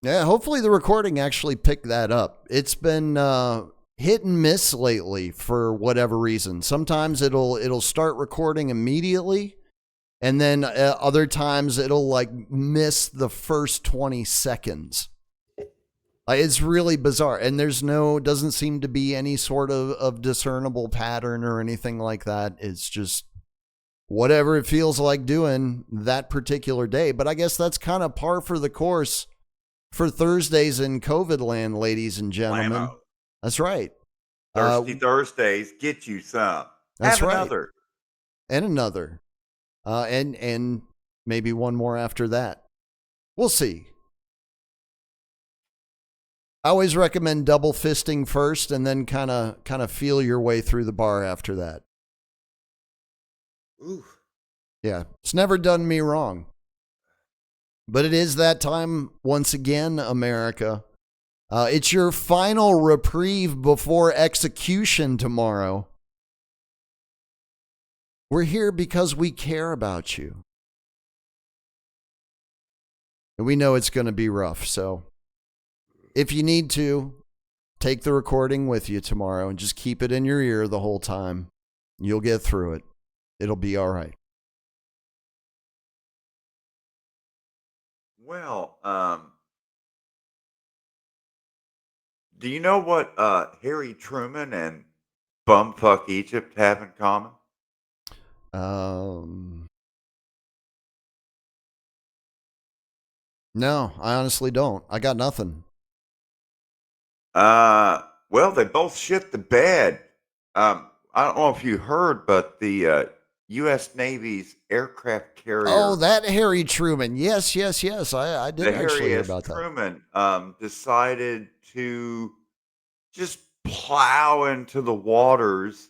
Yeah, hopefully the recording actually picked that up. It's been hit and miss lately for whatever reason. Sometimes it'll start recording immediately, and then other times it'll like miss the first 20 seconds. It's really bizarre, and doesn't seem to be any sort of discernible pattern or anything like that. It's just whatever it feels like doing that particular day. But I guess that's kind of par for the course for Thursdays in COVID land, ladies and gentlemen. Blammo. That's right. Thirsty Thursdays, get you some. That's Have right. another. And another. And maybe one more after that. We'll see. I always recommend double fisting first and then kind of feel your way through the bar after that. Ooh. Yeah, it's never done me wrong. But it is that time once again, America. It's your final reprieve before execution tomorrow. We're here because we care about you. And we know it's going to be rough, so if you need to, take the recording with you tomorrow and just keep it in your ear the whole time. You'll get through it. It'll be all right. Well, do you know what Harry Truman and Bumfuck Egypt have in common? No, I honestly don't. I got nothing. Well, they both shit the bed. I don't know if you heard, but the U.S. Navy's aircraft Oh, carrier, that Harry Truman. Yes. I did the actually Harry hear S. about that. Truman, decided to just plow into the waters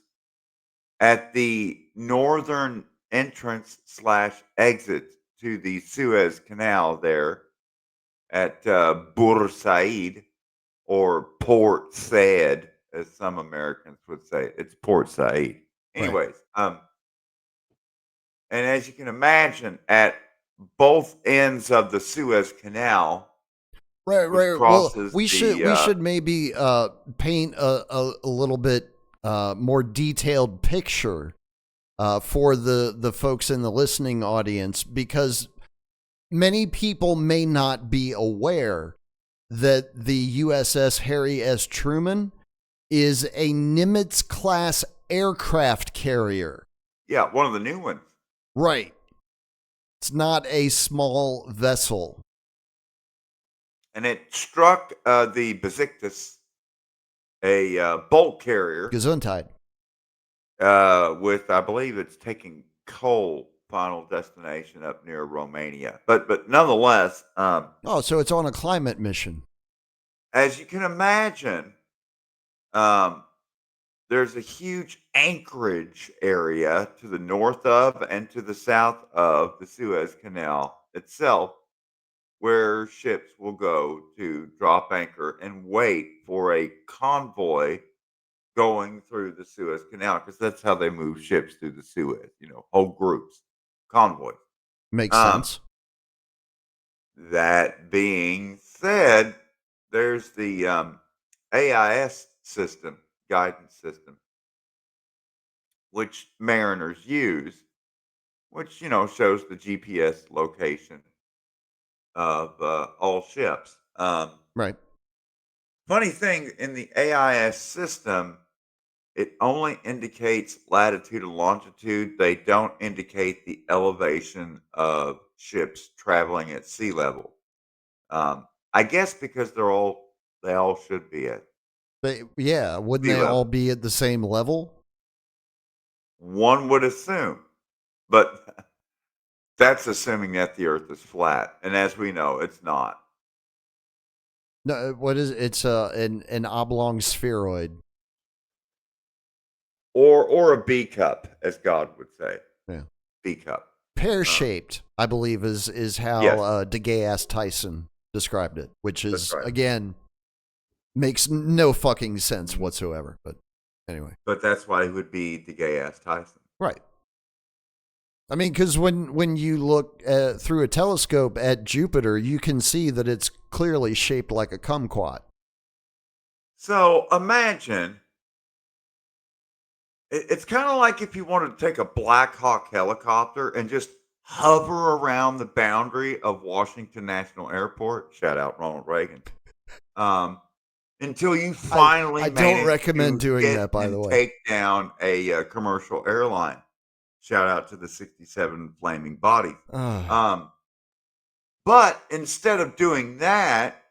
at the northern entrance slash exit to the Suez Canal there at Bur Said or Port Said, as some Americans would say. It's Port Said. Right. Anyways, and as you can imagine, at both ends of the Suez Canal, which Right. Well, crosses we should the we should maybe paint a little bit more detailed picture for the folks in the listening audience, because many people may not be aware that the USS Harry S. Truman is a Nimitz class aircraft carrier. yeah, one of the new ones. Right. It's not a small vessel. And it struck the Besiktas, a bulk carrier, Gesundheit. with I believe it's taking coal final destination up near Romania. But nonetheless, Oh, so it's on a climate mission. as you can imagine, um, there's a huge anchorage area to the north of and to the south of the Suez Canal itself, where ships will go to drop anchor and wait for a convoy going through the Suez Canal, because that's how they move ships through the Suez, whole groups, convoys. Makes Um, sense. that being said, there's the AIS system, guidance system, which mariners use, which, shows the GPS location of all ships. Right. Funny thing, in the AIS system, it only indicates latitude and longitude. They don't indicate the elevation of ships traveling at sea level. I guess because they all should be at But yeah, wouldn't sea they all level. be at the same level? One would assume, but that's assuming that the Earth is flat, and as we know, it's not. No, what is it? It's an oblong spheroid. Or a B cup, as God would say, Yeah. B cup. Pear Um, shaped, I believe, is how yes, DeGay ass Tyson described it, which that's is right. again makes no fucking sense Mhm. whatsoever. But anyway, But that's why he would be the gay ass Tyson. right. I mean, because when you look through a telescope at Jupiter, you can see that it's clearly shaped like a kumquat. So imagine it's kind of like if you wanted to take a Black Hawk helicopter and just hover around the boundary of Washington National Airport. Shout out Ronald Reagan. Um, until you finally I don't manage recommend to doing hit that, by the and way. take down a commercial airline. Shout out to the 67 flaming bodies. Um, but instead of doing that,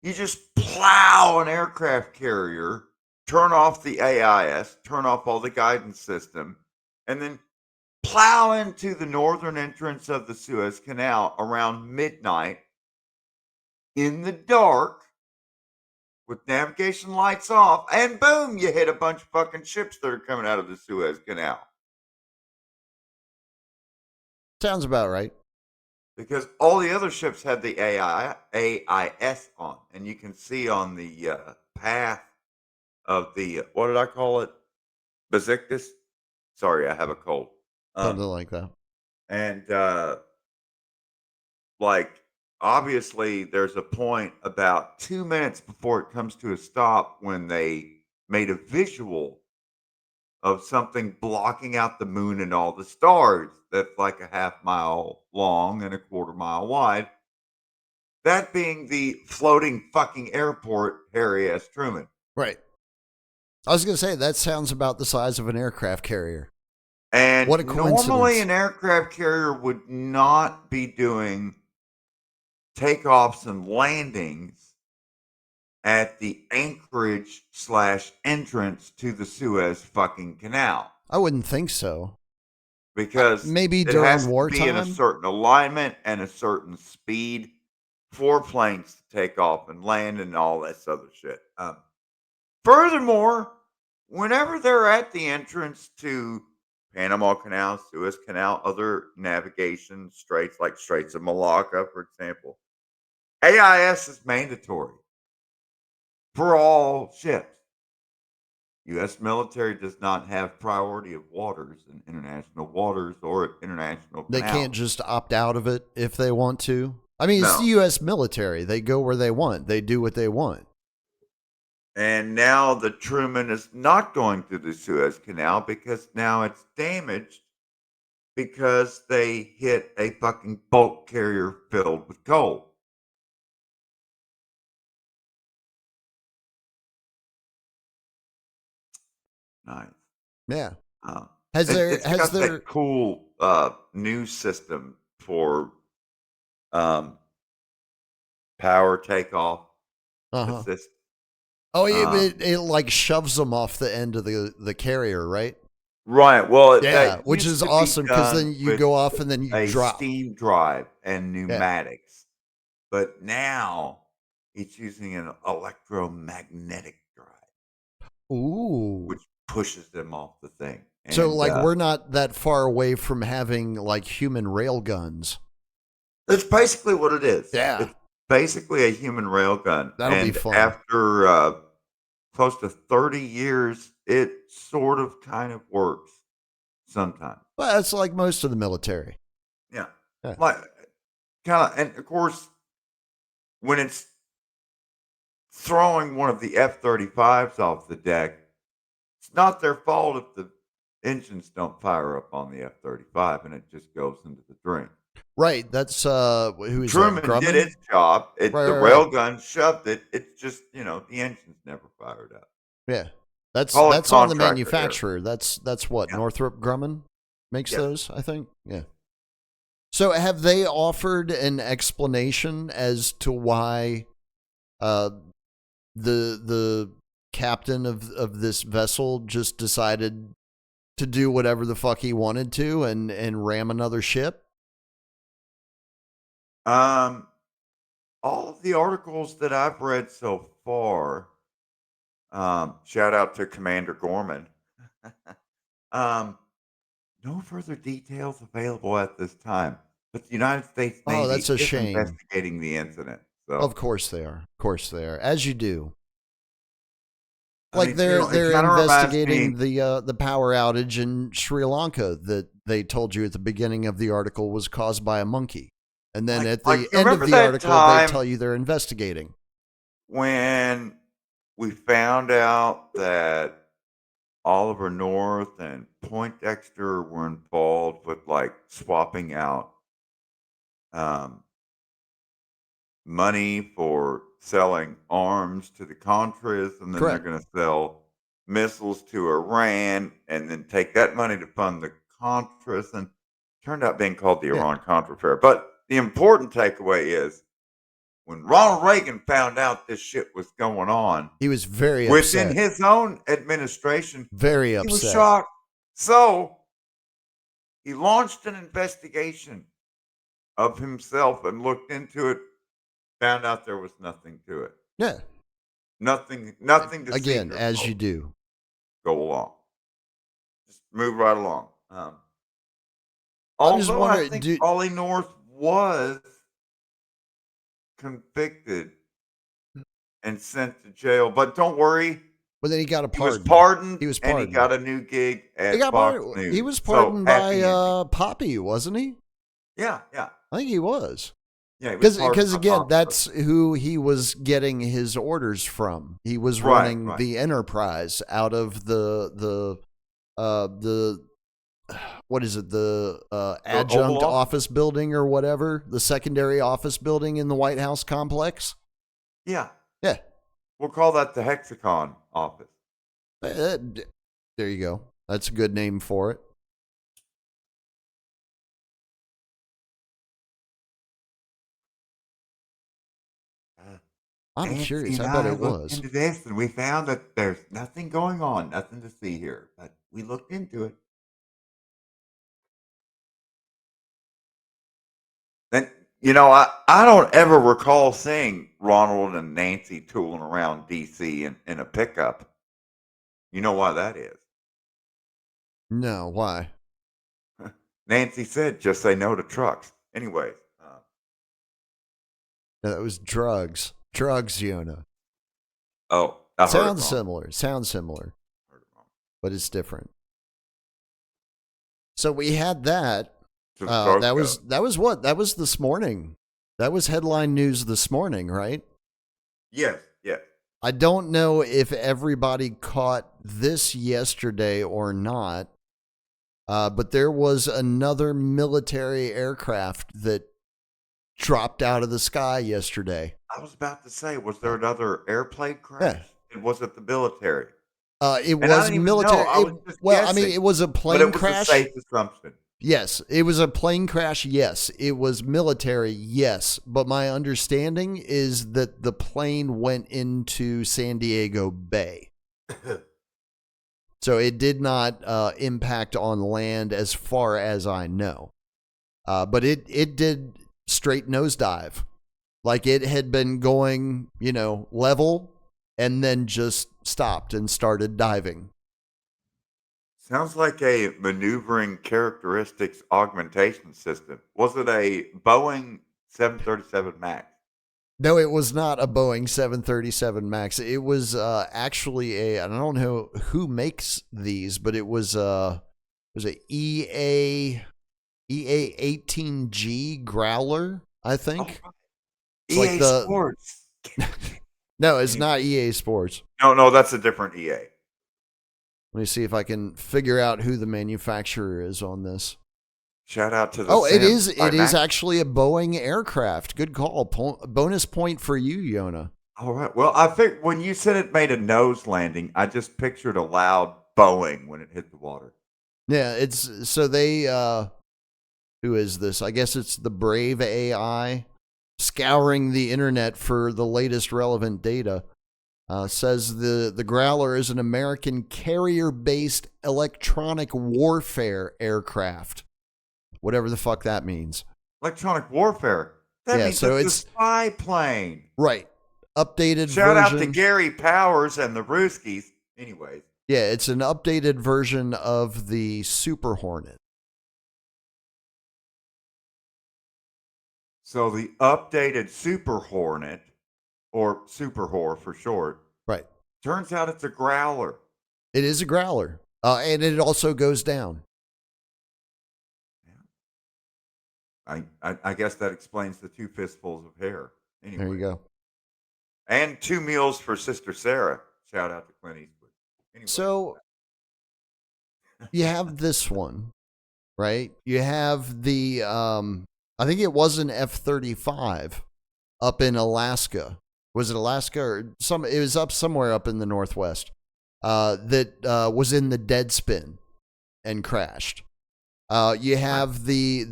you just plow an aircraft carrier, turn off the AIS, turn off all the guidance system, and then plow into the northern entrance of the Suez Canal around midnight in the dark with navigation lights off, and boom, you hit a bunch of fucking ships that are coming out of the Suez Canal. Sounds about right. Because all the other ships had the AIS on, and you can see on the path of the, what did I call it? Besiktas? Sorry, I have a cold. Something like that. And like, obviously, there's a point about 2 minutes before it comes to a stop when they made a visual of something blocking out the moon and all the stars that's like a half-mile long and a quarter-mile wide. That being the floating fucking airport, Harry S. Truman. Right. I was going to say, that sounds about the size of an aircraft carrier. And What a coincidence. normally an aircraft carrier would not be doing takeoffs and landings at the anchorage / entrance to the Suez fucking canal. I wouldn't think so. Because maybe it during has to be in a wartime. certain alignment and a certain speed for planes to take off and land and all this other shit. Furthermore, whenever they're at the entrance to Panama Canal, Suez Canal, other navigation straits like Straits of Malacca, for example, AIS is mandatory for all ships. U.S. military does not have priority of waters in international waters or at international canals. They can't just opt out of it if they want to. I mean, it's the U.S. military. They go where they want. They do what they want. And now the Truman is not going through the Suez Canal because now it's damaged because they hit a fucking bulk carrier filled with coal. Nice. Yeah. It's got that cool news system for power takeoff assist. Oh, it like shoves them off the end of the carrier, right? Right. Well, yeah, which is awesome because then you go off and then you drop. Steam drive and pneumatics. Yeah. But now it's using an electromagnetic drive. Ooh. Which pushes them off the thing. And, so, like, we're not that far away from having, like, human rail guns. That's basically what it is. Yeah. It's basically a human rail gun. That'll be fun. After close to 30 years, it sort of kind of works sometimes. Well, that's like most of the military. Yeah. Like, kind of, and of course, when it's throwing one of the F-35s off the deck, it's not their fault if the engines don't fire up on the F-35 and it just goes into the drain. Right. That's who is Truman that? did its job. The railgun shoved it. It's just, the engine's never fired up. Yeah. That's on the manufacturer. Error. That's what Northrop Grumman makes those, I think. Yeah. So have they offered an explanation as to why the captain of this vessel just decided to do whatever the fuck he wanted to and ram another ship? All of the articles that I've read so far, shout out to Commander Gorman. No further details available at this time, but the United States Navy is investigating the incident. So. Of course they are. Of course they are. As you do. Like they're investigating the power outage in Sri Lanka that they told you at the beginning of the article was caused by a monkey. And then at Like the you end of remember the that article, they time tell you they're investigating. when we found out that Oliver North and Poindexter were involved with like swapping out um, money for selling arms to the Contras, and then they're Correct. going to sell missiles to Iran, and then take that money to fund the Contras, and turned out being called the Yeah. Iran Contra affair. But the important takeaway is when Ronald Reagan found out this shit was going on He was very within upset. his own administration, Very he was upset. shocked. So he launched an investigation of himself and looked into it, found out there was nothing to it. Yeah. Nothing to see Again, here, as you folks. do. Go along. Just move right along. I'm just Although I wondering, think Ollie North was convicted and sent to jail, but don't worry, well, then he got a he was pardon. pardoned, He was and he pardoned. got a new gig He at got Fox pardoned. News. He was So pardoned happy ending. by Poppy, wasn't he? Yeah. I think he was. Yeah, he was pardoned Because by again, Fox. that's who he was getting his orders from. He was Right, running right. the Enterprise out of the what is it, the adjunct Oval office building or whatever, the secondary office building in the White House complex. Yeah. Yeah. We'll call that the Hexagon office. There you go. That's a good name for it. I'm Nancy curious. and I bet I it looked was. into this, and we found that there's nothing going on, nothing to see here. But we looked into it. And I don't ever recall seeing Ronald and Nancy tooling around DC in a pickup. You know why that is? No, why? Nancy said, "Just say no to trucks." Anyways, No, that was drugs. Drugs, Yona. oh, I heard it Sounds wrong. similar. Sounds similar, Heard it wrong. but it's different. So we had that. To the throat That goat. was what? That was this morning. That was headline news this morning, right? Yes. I don't know if everybody caught this yesterday or not, but there was another military aircraft that dropped out of the sky yesterday. I was about to say, was there another airplane crash? Yeah. And was it the military? It And I was didn't even military. know. I was just Well, I mean, guessing. it was a But plane it was crash. a safe assumption. Yes, it was a plane crash. Yes, it was military. Yes, but my understanding is that the plane went into San Diego Bay, so it did not impact on land, as far as I know. But it did straight nosedive, like it had been going, level, and then just stopped and started diving. Sounds like a maneuvering characteristics augmentation system. Was it a Boeing 737 MAX? No, it was not a Boeing 737 MAX. It was actually I don't know who makes these, but it was a EA 18G Growler, I think. Oh, It's EA like the Sports. No, it's not EA Sports. No, that's a different EA. Let me see if I can figure out who the manufacturer is on this. Shout out to the Oh, it Sims is. by It is Max. actually a Boeing aircraft. Good call. Bonus point for you, Yona. All right. Well, I think when you said it made a nose landing, I just pictured a loud Boeing when it hit the water. Yeah, it's so they. Who is this? I guess it's the Brave AI, scouring the internet for the latest relevant data. Says the Growler is an American carrier-based electronic warfare aircraft. Whatever the fuck that means. Electronic warfare. That means so it's a spy plane. Right. Updated Shout version. out to Gary Powers and the Brewskis. Anyways. Yeah, it's an updated version of the Super Hornet. So the updated Super Hornet, or Super Whore for short, Right. turns out it's a Growler. It is a Growler. And it also goes down. I guess that explains the two fistfuls of hair. There you Anyway, go. and 2 meals for Sister Sarah. Shout out to Clint Eastwood. Anyway, So you have this one, right? You have the I think it was an F-35 up in Alaska. Was it Alaska or some? It was up somewhere up in the Northwest. That was in the dead spin and crashed. You have the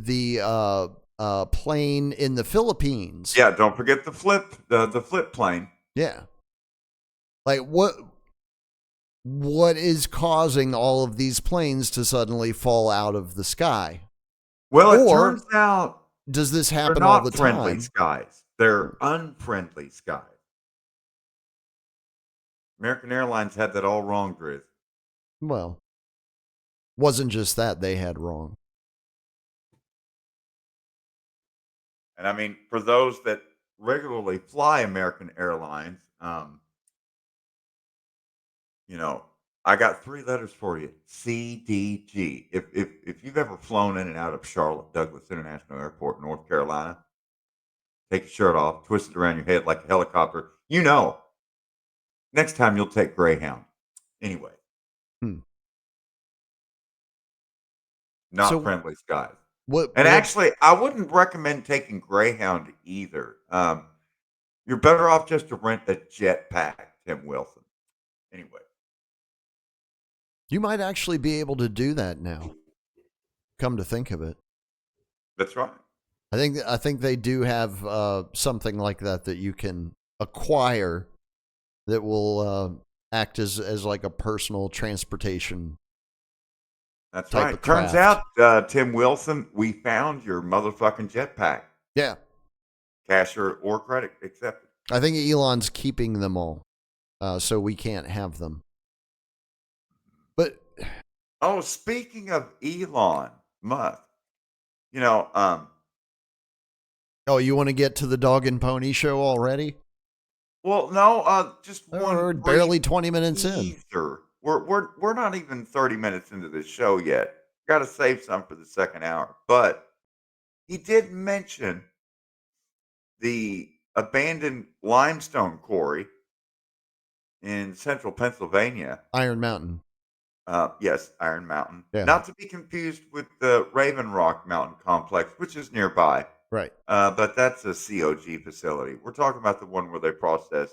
plane in the Philippines. yeah. Don't forget the flip plane. Yeah. Like what is causing all of these planes to suddenly fall out of the sky? Well, it Or turns out does this they're happen all the not friendly time? skies. They're unfriendly skies. American Airlines had that all wrong, Driz. Well, wasn't just that they had wrong. And I mean, for those that regularly fly American Airlines, you know, I got 3 letters for you. CDG. If you've ever flown in and out of Charlotte Douglas International Airport, North Carolina, take your shirt off, twist it around your head like a helicopter. You know, next time you'll take Greyhound. Anyway, Hmm. not So friendly skies. And what actually, I wouldn't recommend taking Greyhound either. You're better off just to rent a jetpack, Tim Wilson. Anyway, you might actually be able to do that now. Come to think of it. that's right. I think they do have something like that you can acquire that will act as like a personal transportation That's type right. of Turns craft. out, Tim Wilson, we found your motherfucking jetpack. Yeah, Cash or credit accepted. I think Elon's keeping them all, so we can't have them. But Oh, speaking of Elon Musk, you know, oh, you want to get to the dog and pony show already? well, no, just We're one brief barely 20 minutes in. teaser. We're not even 30 minutes into the show yet. Got to save some for the second hour. But he did mention the abandoned limestone quarry in central Pennsylvania. Iron Mountain. Yes, Iron Mountain. Yeah, Not to be confused with the Raven Rock Mountain Complex, which is nearby. right. But that's a COG facility. We're talking about the one where they process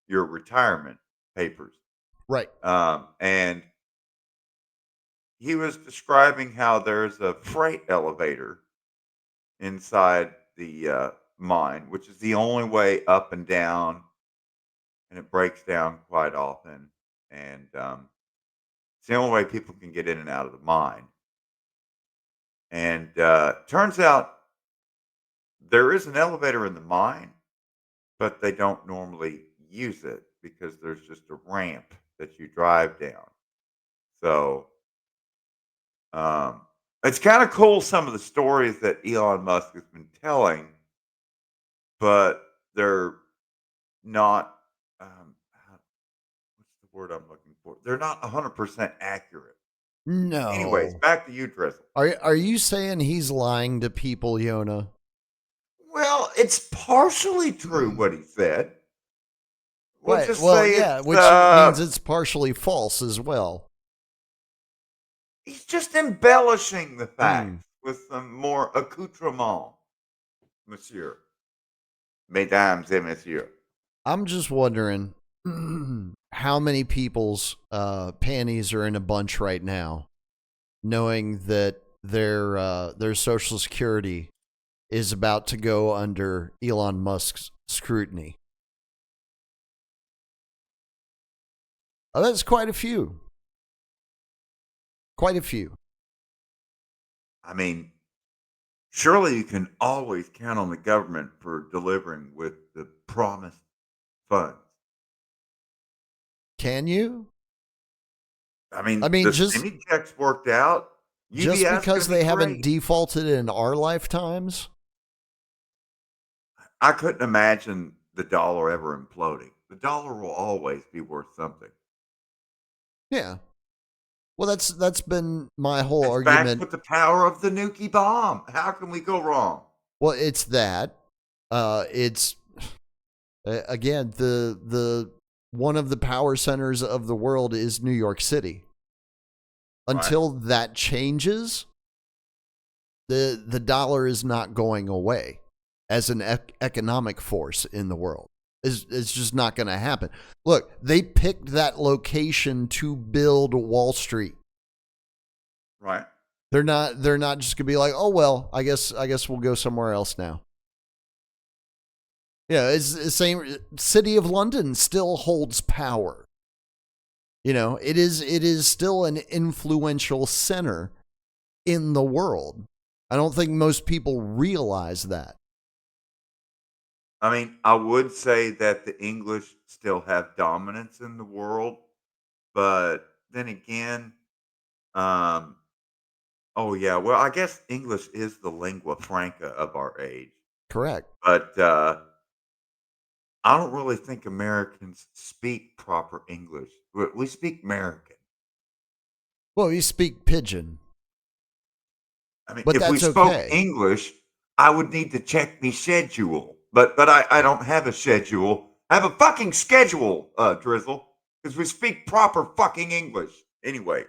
your retirement papers. Right. And he was describing how there's a freight elevator inside the mine, which is the only way up and down, and it breaks down quite often. And it's the only way people can get in and out of the mine. And turns out there is an elevator in the mine, but they don't normally use it because there's just a ramp that you drive down. So um, it's kind of cool some of the stories that Elon Musk has been telling, but they're not. What's the word I'm looking for? They're not 100% accurate. Anyways, No. back to you, Drizzle. Are you saying he's lying to people, Yona? Well, it's partially true what he said. We'll Right. just Well, say yeah, it's which means it's partially false as well. he's just embellishing the Hmm. facts with some more accoutrement, monsieur. Mesdames et messieurs. I'm just wondering how many people's panties are in a bunch right now, knowing that their Social Security is about to go under Elon Musk's scrutiny. Oh, that's quite a few. Quite a few. I mean, surely you can always count on the government for delivering with the promised funds. Can you? I I mean, mean, the just stimmy checks worked out. just UBS because going to be they haven't great. defaulted in our lifetimes? I couldn't imagine the dollar ever imploding. The dollar will always be worth something. Yeah. Well, that's been my whole It's backed argument. with the power of the nuke bomb. How can we go wrong? Well, it's that. It's again the one of the power centers of the world is New York City. Right. Until that changes, the dollar is not going away as an economic force in the world. It's just not going to happen. Look, they picked that location to build Wall Street. Right. They're not just going to be like, "Oh well, I guess we'll go somewhere else now." Yeah, it's the same. City of London still holds power. It is still an influential center in the world. I don't think most people realize that. I mean, I would say that the English still have dominance in the world, but then again, um, oh yeah, well, I guess English is the lingua franca of our age, Correct. but I don't really think Americans speak proper English. We speak American. Well, you speak pigeon, I mean, but if we that's spoke okay. English, I would need to check me schedule. But I don't have a schedule. I have a fucking schedule, Drizzle, because we speak proper fucking English. Anyway,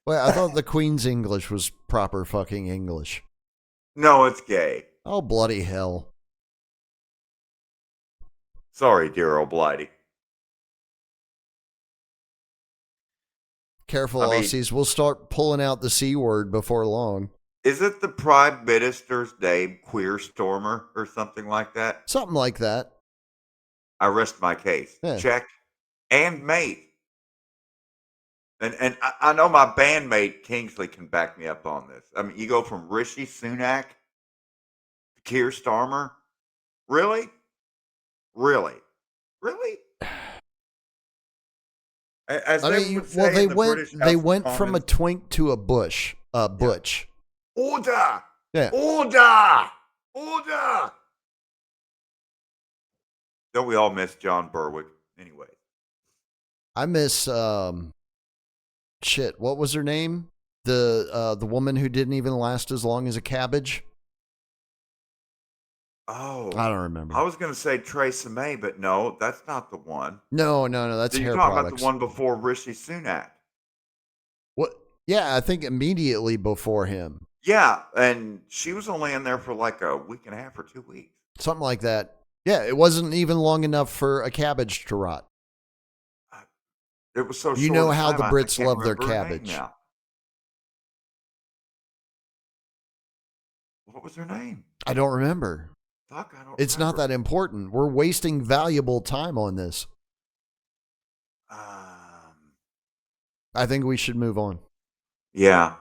Well, I thought the Queen's English was proper fucking English. no, it's gay. Oh, bloody hell. Sorry, dear old Blighty. Careful, I mean, Aussies. We'll start pulling out the C word before long. is it the Prime Minister's name, Queer Stormer, or something like that? Something like that. I rest my case. Yeah. Check and mate. And I know my bandmate Kingsley can back me up on this. I mean, you go from Rishi Sunak to Keir Starmer. Really? Really? Really? As I they mean, would well, say in the British they House of went from a Commons, twink to a bush. yeah. Butch. Order! Yeah. Order! Order! Don't we all miss John Berwick? Anyway. I miss shit. What was her name? The woman who didn't even last as long as a cabbage. Oh, I don't I remember. was going to say Theresa May, but no, that's not the one. No, no, no. That's You're hair talking about the products. one before Rishi Sunak. What? Yeah, I think immediately before him, Yeah, and she was only in there for like a week and a half or 2 weeks. something like that. Yeah, it wasn't even long enough for a cabbage to rot. Uh, It was so You short know a how time, the I Brits can't love their remember her name cabbage. now. What was her name? I don't remember. Fuck, I don't It's not remember. that important. We're wasting valuable time on this. Um, I think we should move on. yeah.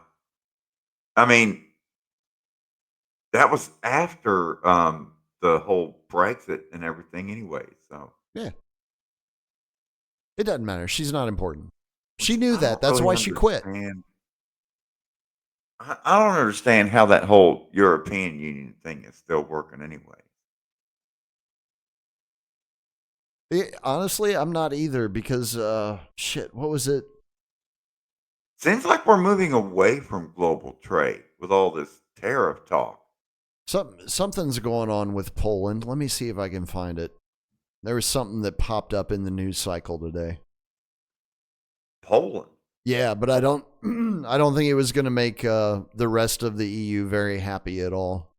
I mean, that was after the whole Brexit and everything anyway. So, Yeah, it doesn't matter. She's not important. She which knew I that. don't That's really why she quit. understand. I don't understand how that whole European Union thing is still working anyway. Honestly, I'm not either because shit, what was it? Seems like we're moving away from global trade with all this tariff talk. Something's going on with Poland. Let me see if I can find it. There was something that popped up in the news cycle today. Poland. Yeah, but I don't I don't think it was going to make the rest of the EU very happy at all.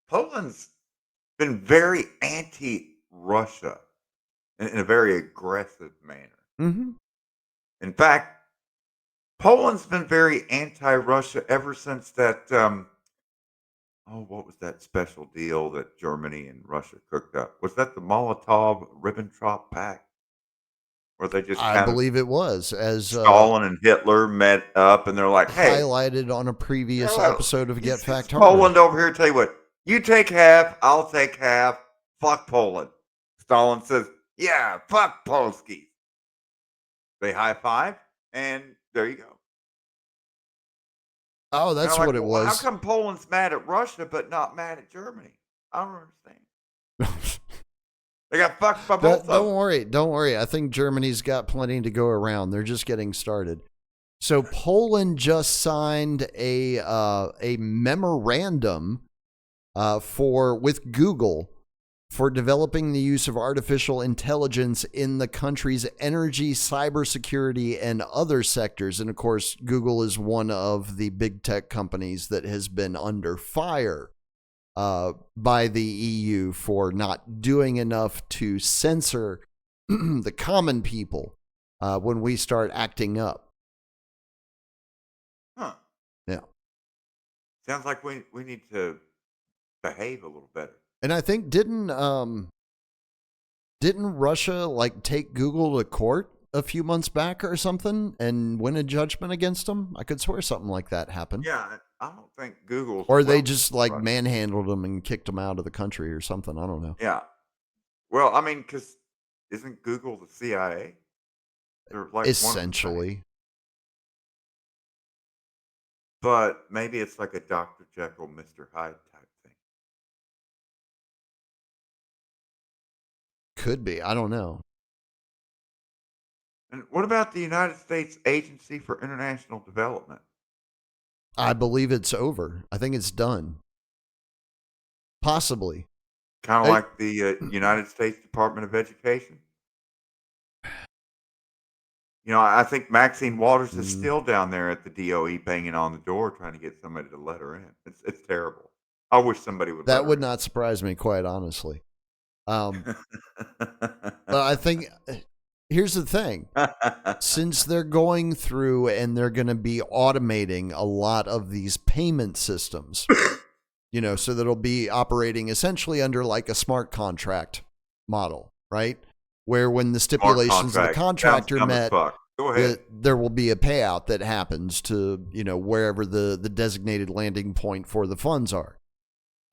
Poland's been very anti-Russia in a very aggressive manner. Mm-hmm. In fact, Poland's been very anti-Russia ever since that. What was that special deal that Germany and Russia cooked up? Was that the Molotov-Ribbentrop Pact, where they just I kind of believe it was, as Stalin and Hitler met up, and they're like, "Hey, highlighted on a previous well, episode of Get it's Fact Harder. Poland over here. Tell you what, you take half, I'll take half. Fuck Poland." Stalin says, "Yeah, fuck Polski." They high five, and there you go. Oh, And I'm that's like, what it well, how was. come Poland's mad at Russia but not mad at Germany? I don't understand. They got fucked by both of them. Don't worry. I think Germany's got plenty to go around. They're just getting started. So Poland just signed a memorandum with Google for developing the use of artificial intelligence in the country's energy, cybersecurity, and other sectors. And of course, Google is one of the big tech companies that has been under fire by the EU for not doing enough to censor the common people when we start acting up. Huh. Yeah. Sounds like we need to behave a little better. And I think didn't Russia like take Google to court a few months back or something and win a judgment against them? I could swear something like that happened. Yeah, I don't think Google's. Or they just like manhandled them and kicked them out of the country or something. I don't know. Yeah. Well, I mean, because isn't Google the CIA? They're like essentially. But maybe it's like a Dr. Jekyll, Mr. Hyde type thing. Could be. I don't know. And what about the United States Agency for International Development? I believe it's over. I think it's done. Possibly. Kind of like the United States Department of Education. You know, I think Maxine Waters is still down there at the DOE banging on the door trying to get somebody to let her in. It's terrible. I wish somebody would. That would not surprise me, quite honestly. But I think here's the thing. Since they're going through and they're going to be automating a lot of these payment systems, you know, so that it'll be operating essentially under like a smart contract model, right? Where when the stipulations of the contract are met, there will be a payout that happens to, you know, wherever the designated landing point for the funds are.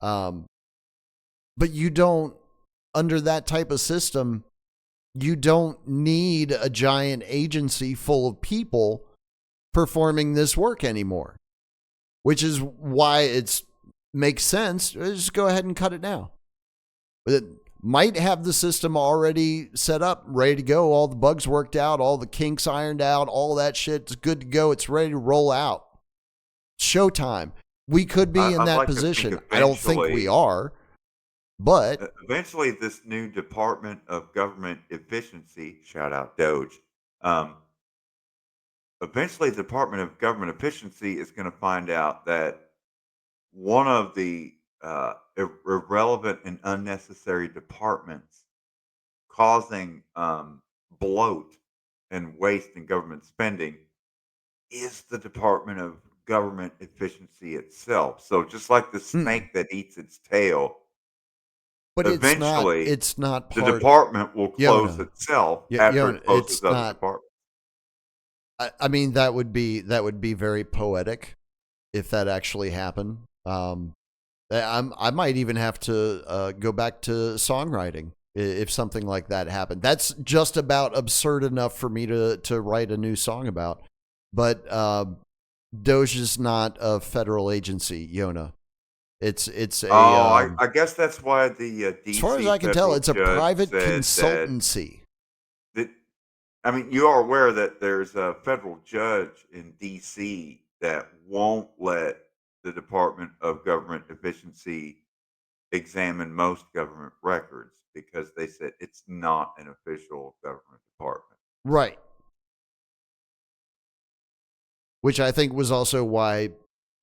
But you don't, under that type of system, you don't need a giant agency full of people performing this work anymore, which is why it makes sense. Just go ahead and cut it now. It might have the system already set up, ready to go, all the bugs worked out, all the kinks ironed out, all that shit's good to go. It's ready to roll out. Showtime. We could be in that position. I don't think we are. But eventually, this new Department of Government Efficiency, shout out Doge, eventually the Department of Government Efficiency is going to find out that one of the irrelevant and unnecessary departments causing bloat and waste in government spending is the Department of Government Efficiency itself. So just like the snake that eats its tail, but eventually, it's not the department will close itself after it closes other departments. I mean, that would be very poetic if that actually happened. I might even have to go back to songwriting if something like that happened. That's just about absurd enough for me to write a new song about. But Doge is not a federal agency, Yona. It's a. I guess that's why the DC. As far as I can tell, it's a private consultancy. I mean, you are aware that there's a federal judge in DC that won't let the Department of Government Efficiency examine most government records because they said it's not an official government department. Right. Which I think was also why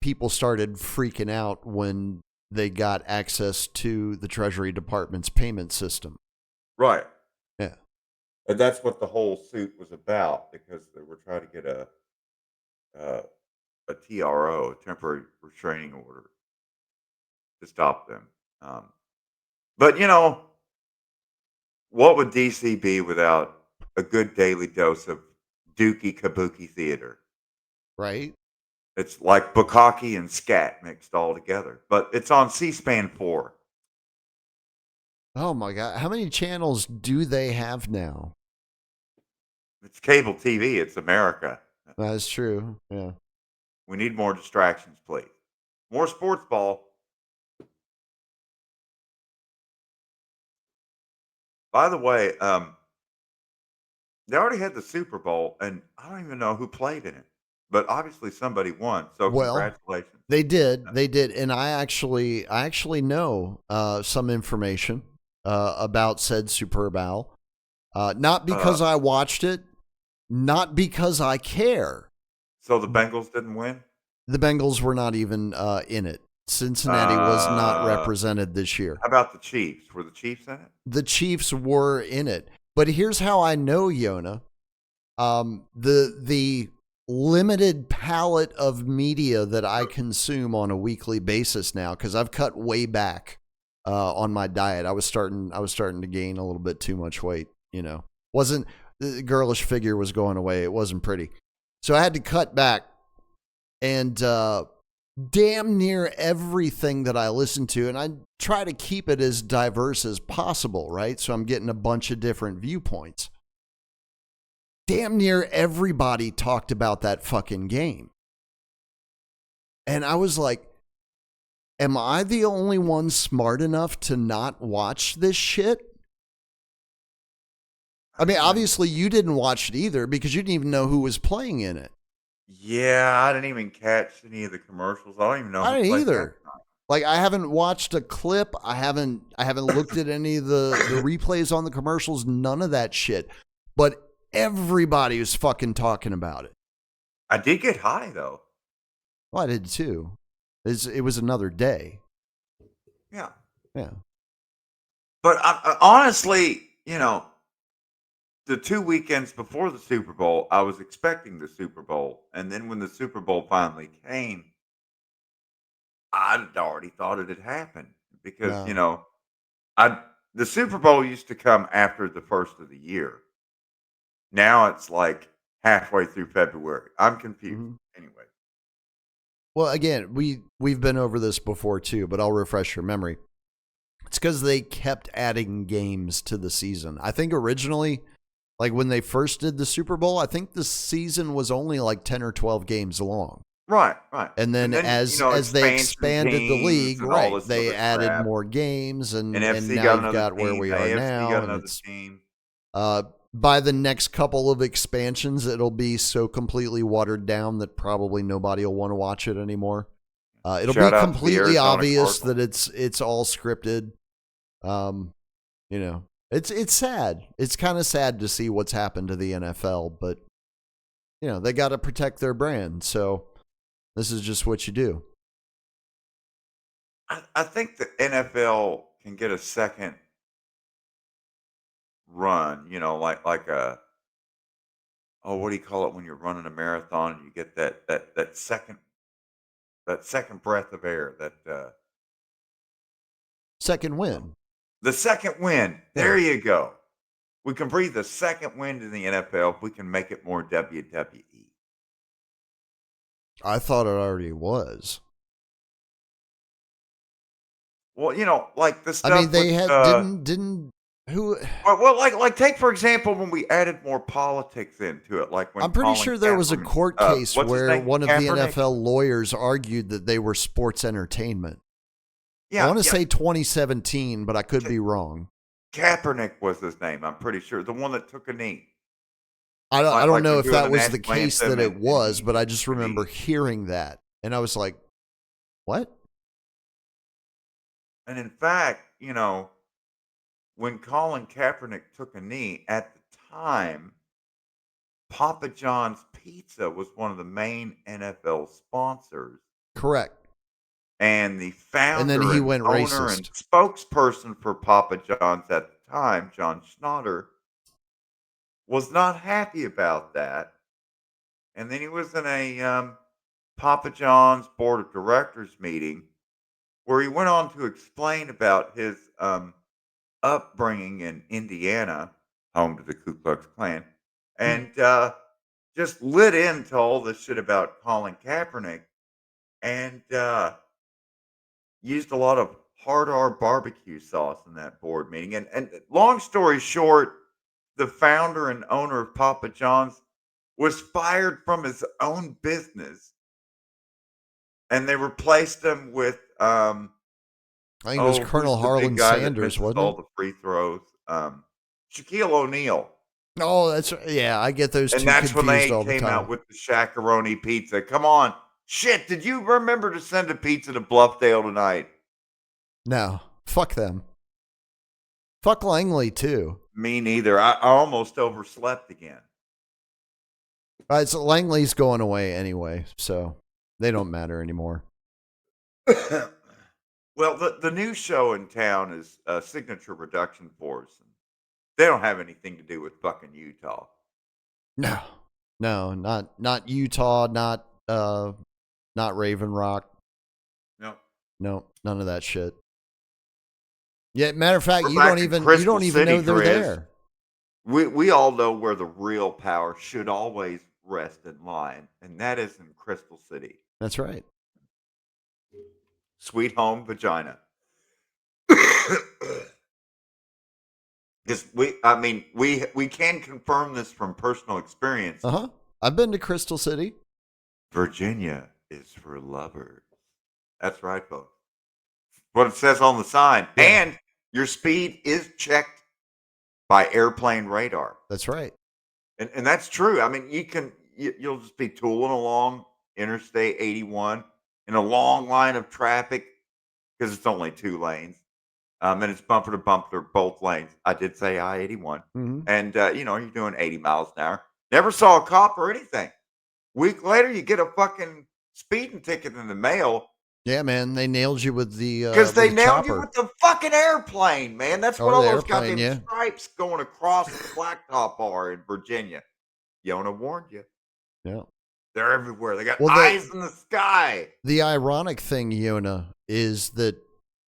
people started freaking out when they got access to the Treasury Department's payment system. Right. Yeah. And that's what the whole suit was about, because they were trying to get a TRO, a temporary restraining order, to stop them. But, you know, what would DC be without a good daily dose of dookie kabuki theater? Right. It's like bukkake and scat mixed all together, but it's on C-SPAN 4. Oh my God. How many channels do they have now? It's cable TV. It's America. That's true. Yeah. We need more distractions, please. More sports ball. By the way, they already had the Super Bowl, and I don't even know who played in it, but obviously somebody won. So Well, congratulations. they did, and I actually know some information about said Super Bowl. Not Uh, because I watched it, not because I care. so the Bengals didn't win. The Bengals were not even in it. Cincinnati was not How represented this year. about the Chiefs? Were the Chiefs in it? The Chiefs were in it. But here's how I know, Yona. The limited palette of media that I consume on a weekly basis now, because I've cut way back on my diet. I was starting to gain a little bit too much weight. Wasn't the girlish figure was going away. It wasn't pretty, so I had to cut back. And damn near everything that I listen to, and I try to keep it as diverse as possible, right? So I'm getting a bunch of different viewpoints. Damn near everybody talked about that fucking game. And I was like, am I the only one smart enough to not watch this shit? I mean, obviously you didn't watch it either because you didn't even know who was playing in it. Yeah, I didn't even catch any of the commercials. I don't even know I who didn't played either. that time. Like I haven't watched a clip. I haven't looked at any of the replays on the commercials, none of that shit. But everybody was fucking talking about it. I did get high though. Well, I did too. It was another day. Yeah. Yeah. But I honestly, the 2 weekends before the Super Bowl, I was expecting the Super Bowl, and then when the Super Bowl finally came, I'd already thought it had happened because, No. I the Super Bowl used to come after the first of the year. Now it's like halfway through February. I'm confused. Mm-hmm. Anyway. Well, again, we've been over this before too, but I'll refresh your memory. It's because they kept adding games to the season. I think originally, like when they first did the Super Bowl, I think the season was only like 10 or 12 games long. Right, right. And then as they Expansion expanded the teams league, and all right, this they other added crap. more games and NFC now got you've another got where team. we are AFC now got and another it's team. by the next couple of expansions it'll be so completely watered down that probably nobody will want to watch it anymore. It'll be Shout out to the completely Arizona obvious Cardinals. that it's all scripted. It's sad. It's kind of sad to see what's happened to the NFL, but they got to protect their brand. So this is just what you do. I think the NFL can get a second run, like a what do you call it when you're running a marathon and you get that second breath of air, Second win. the second wind. Yeah. There you go. We can breathe the second wind in the NFL if we can make it more WWE. I thought it already was. Well, like the I mean, stuff with they had didn't who well, like take for example when we added more politics into it, like when I'm pretty Colin sure there was a Kaepernick, court case what's his where name, one of the Kaepernick. NFL lawyers argued that they were sports entertainment. I Yeah, want to yeah. say 2017, but I could be wrong. Kaepernick was his name. I'm pretty sure the one that took a knee. I Like don't know when if doing that the was the national case that anthem it and was, he but I just took a remember knee. hearing that, and I was like, "What?" And in fact, when Colin Kaepernick took a knee at the time, Papa John's Pizza was one of the main NFL sponsors. Correct. And the And then founder he and went owner and racist. spokesperson for Papa John's at the time, John Schnatter, was not happy about that. And then he was in a Papa John's board of directors meeting where he went on to explain about his upbringing in Indiana, home to the Ku Klux Klan, and just lit into all this shit about Colin Kaepernick and used a lot of hard R barbecue sauce in that board meeting. And long story short, the founder and owner of Papa John's was fired from his own business, and they replaced him with I think it was who's Colonel the big Harlan guy that Sanders, misses wasn't all it? the free throws? Shaquille O'Neal. Oh, that's yeah. I get those And two that's when confused they all the came out time. with the Shaq-a-Roni pizza. Come on. Shit, did you remember to send a pizza to Bluffdale tonight? No, fuck them. Fuck Langley too. Me neither. I almost overslept again. So Langley's going away anyway, so they don't matter anymore. Well, the new show in town is Signature Production Force. They don't have anything to do with fucking Utah. No, not Utah, not Raven Rock. No. No, none of that shit. Yeah, matter of fact, We're you back don't in even Crystal City, know they're Grizz. there. We all know where the real power should always rest in line, and that is in Crystal City. That's right. Sweet home vagina. Because we can confirm this from personal experience. I've been to Crystal City. Virginia is for lovers. That's right, folks. What it says on the sign. Yeah. And your speed is checked by airplane radar. That's right. And that's true. I mean, you'll just be tooling along Interstate 81 in a long line of traffic because it's only 2 lanes. And it's bumper to bumper, both lanes. I did say I-81. Mm-hmm. And, you're doing 80 miles an hour. Never saw a cop or anything. Week later, you get a fucking speeding ticket in the mail. Yeah, man. They nailed you with the because they nailed chopper. You with the fucking airplane, man. That's what all those goddamn stripes going across the blacktop are in Virginia. Yona warned you. Yeah. They're everywhere. They got eyes in the sky. The ironic thing, Yona, is that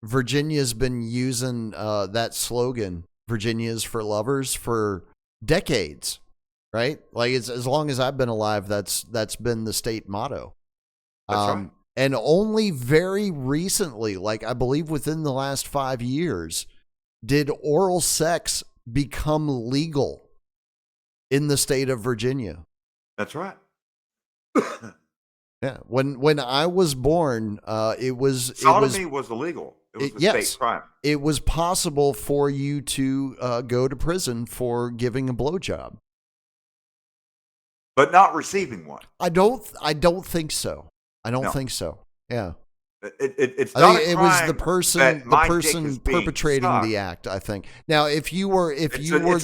Virginia's been using that slogan, Virginia's for lovers, for decades, right? Like it's as long as I've been alive, that's been the state motto. That's right. And only very recently, like I believe within the last 5 years, did oral sex become legal in the state of Virginia. That's right. Yeah, when I was born, sodomy was illegal. It was a state crime. It was possible for you to go to prison for giving a blowjob, but not receiving one. I don't think so. I don't think so. Yeah. It's not a crime. It was the person perpetrating the act, I think. Now, if you were it's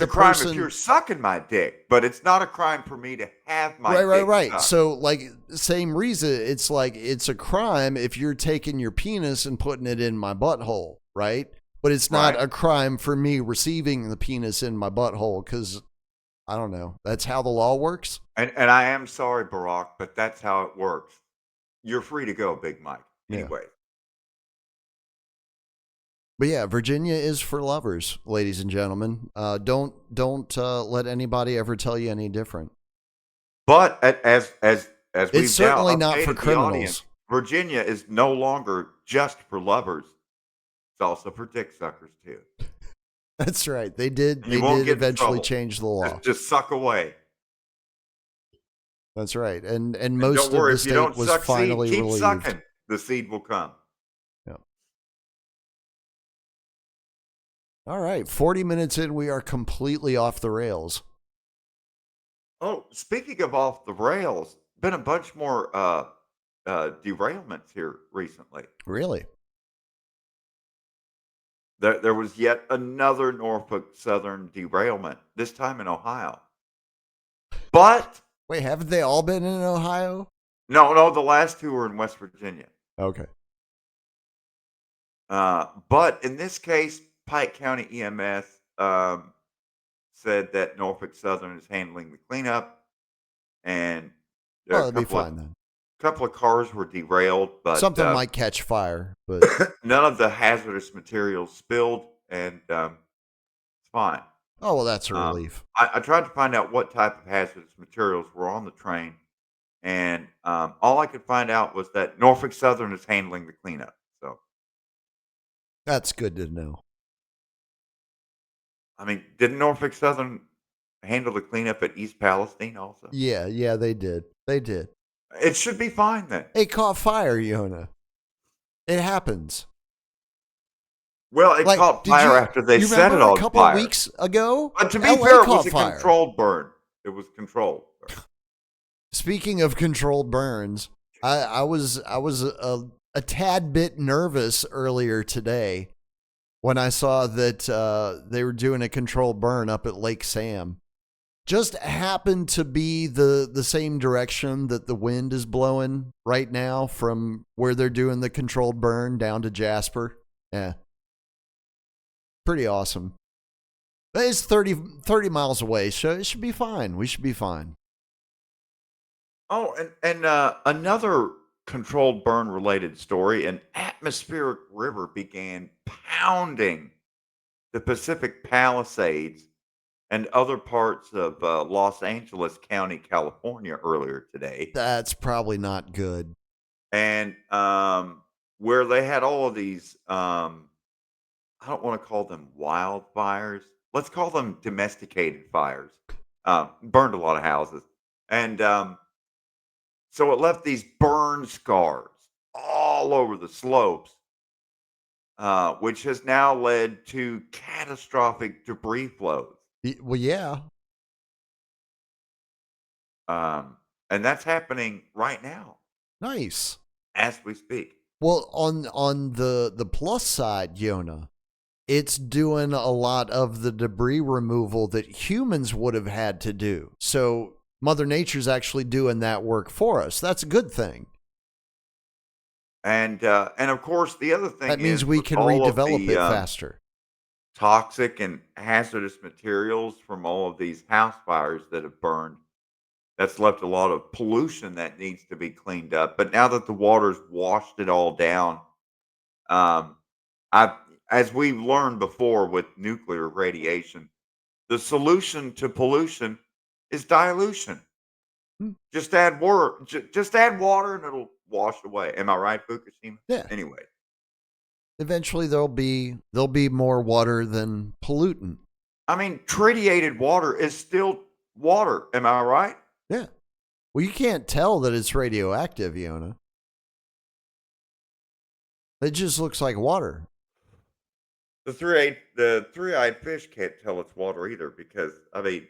a crime if you're sucking my dick, but it's not a crime for me to have my dick right. sucked. So, like, same reason, it's like it's a crime if you're taking your penis and putting it in my butthole, right? But it's not a crime for me receiving the penis in my butthole because, I don't know, that's how the law works. And I am sorry, Barack, but that's how it works. You're free to go, Big Mike. Anyway. But yeah, Virginia is for lovers, ladies and gentlemen. Don't let anybody ever tell you any different. But as we've it's certainly now not for criminals. Audience, Virginia is no longer just for lovers. It's also for dick suckers too. That's right. They did eventually change the law. Just suck away. That's right. And most of the state was finally relieved. Keep sucking. The seed will come. Yeah. All right. 40 minutes in, we are completely off the rails. Oh, speaking of off the rails, been a bunch more derailments here recently. Really? There was yet another Norfolk Southern derailment, this time in Ohio. But wait, haven't they all been in Ohio? No, the last 2 were in West Virginia. Okay. But in this case, Pike County EMS said that Norfolk Southern is handling the cleanup, and that'll be fine then. A couple of cars were derailed, but something might catch fire, but none of the hazardous materials spilled, and it's fine. Oh, well, that's a relief. I tried to find out what type of hazardous materials were on the train, and all I could find out was that Norfolk Southern is handling the cleanup. So that's good to know. I mean, didn't Norfolk Southern handle the cleanup at East Palestine also? Yeah, they did. It should be fine then. It caught fire, Yona. It happens. Well, it Like, caught did fire you after they you set it remember a on couple of fire. weeks ago, But to be LA fair, it was caught a fire. controlled burn. It was controlled. Speaking of controlled burns, I was a tad bit nervous earlier today when I saw that they were doing a controlled burn up at Lake Sam. Just happened to be the same direction that the wind is blowing right now from where they're doing the controlled burn down to Jasper. Yeah, pretty awesome. But it's 30 miles away, so it should be fine. We should be fine. Oh, and another controlled burn related story: an atmospheric river began pounding the Pacific Palisades and other parts of Los Angeles County, California, earlier today, That's probably not good. and where they had all of these. I don't want to call them wildfires. Let's call them domesticated fires. Burned a lot of houses, and so it left these burn scars all over the slopes, which has now led to catastrophic debris flows. Well, yeah, Um, and that's happening right now nice. as we speak. Well, on the plus side, Yona, it's doing a lot of the debris removal that humans would have had to do. So Mother Nature's actually doing that work for us. That's a good thing. And of course, the other That thing means is we with can all of redevelop the it faster. toxic and hazardous materials from all of these house fires that have burned, that's left a lot of pollution that needs to be cleaned up. But now that the water's washed it all down, um, I, as we've learned before with nuclear radiation, the solution to pollution is dilution. Hmm. Just add water. Just add water, and it'll wash away. Am I right, Fukushima? Yeah. Anyway, Eventually there'll be more water than pollutant. I mean, tritiated water is still water. Am I right? Yeah. Well, you can't tell that it's radioactive, Yona. It just looks like water. The three-eyed fish can't tell it's water either because I mean,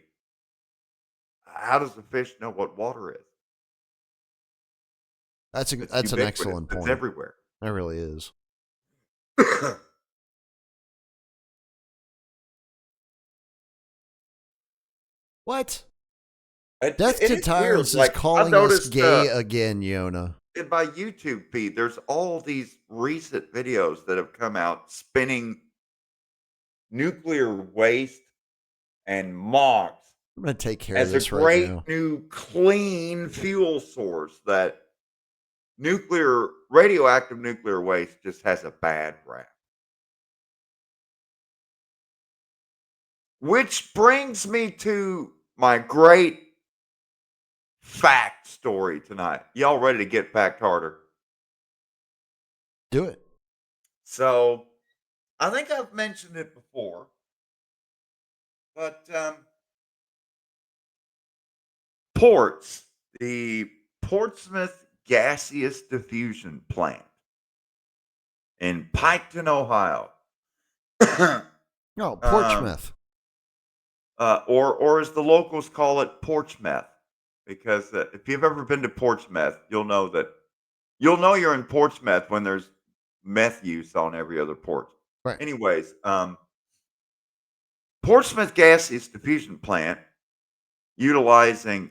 how does the fish know what water is? It's That's an ubiquitous. excellent It's point. everywhere. That really is. What? Death It to is weird. Tyrants is Like I calling us noticed gay again, Yona. in my YouTube feed, there's all these recent videos that have come out spinning nuclear waste and MOX I'm gonna take care of as a this right great now. new clean fuel source that radioactive nuclear waste just has a bad rap. Which brings me to my great fact story tonight. Y'all ready to get fact harder? Do it. So, I think I've mentioned it before, but ports, the Portsmouth Gaseous Diffusion Plant in Piketon, Ohio. No, um, Portsmouth. or as the locals call it, Portsmouth, because if you've ever been to Portsmouth, you'll know you're in Portsmouth when there's meth use on every other port. Right. Anyways, Portsmouth Gaseous Diffusion Plant, utilizing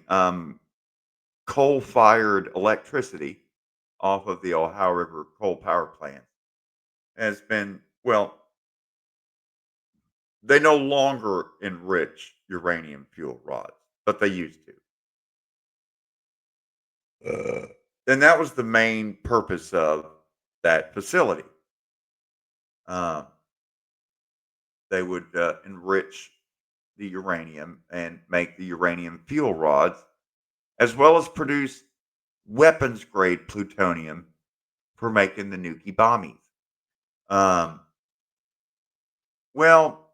coal-fired electricity off of the Ohio River coal power plant, has been they no longer enrich uranium fuel rods, but they used to. And that was the main purpose of that facility. Um, they would enrich the uranium and make the uranium fuel rods, as well as produce weapons grade plutonium for making the Nuki bombies. Um, well,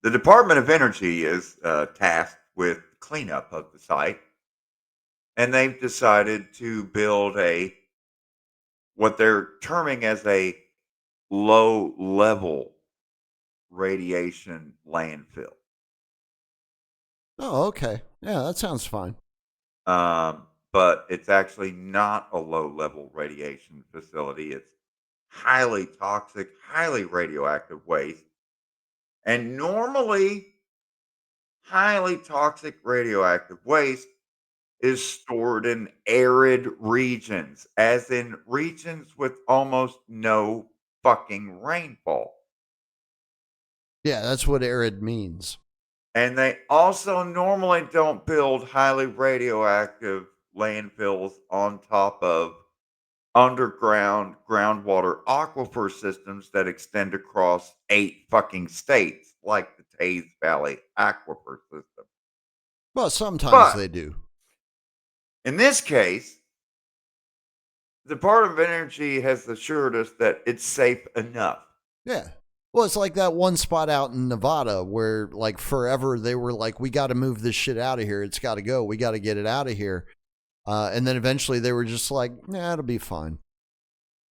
the Department of Energy is tasked with cleanup of the site, and they've decided to build what they're terming as a low level radiation landfill. Oh, okay. Yeah, that sounds fine. But it's actually not a low level radiation facility. It's highly toxic, highly radioactive waste. And normally, highly toxic radioactive waste is stored in arid regions, as in regions with almost no fucking rainfall. Yeah, that's what arid means. And they also normally don't build highly radioactive landfills on top of underground groundwater aquifer systems that extend across 8 fucking states, like the Taze Valley Aquifer System. Well, sometimes But they do. in this case, the Department of Energy has assured us that it's safe enough. Yeah. Well, it's like that one spot out in Nevada where, like, forever they were like, we got to move this shit out of here. It's got to go. We got to get it out of here. And then eventually they were just like, nah, it'll be fine.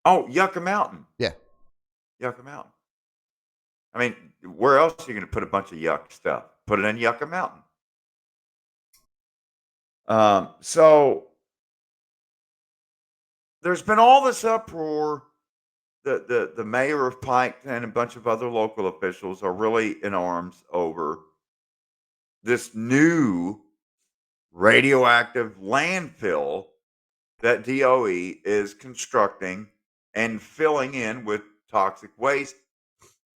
Oh, Yucca Mountain. Yeah. Yucca Mountain. I mean, where else are you going to put a bunch of yuck stuff? Put it in Yucca Mountain. So there's been all this uproar. The mayor of Pike and a bunch of other local officials are really in arms over this new radioactive landfill that DOE is constructing and filling in with toxic waste.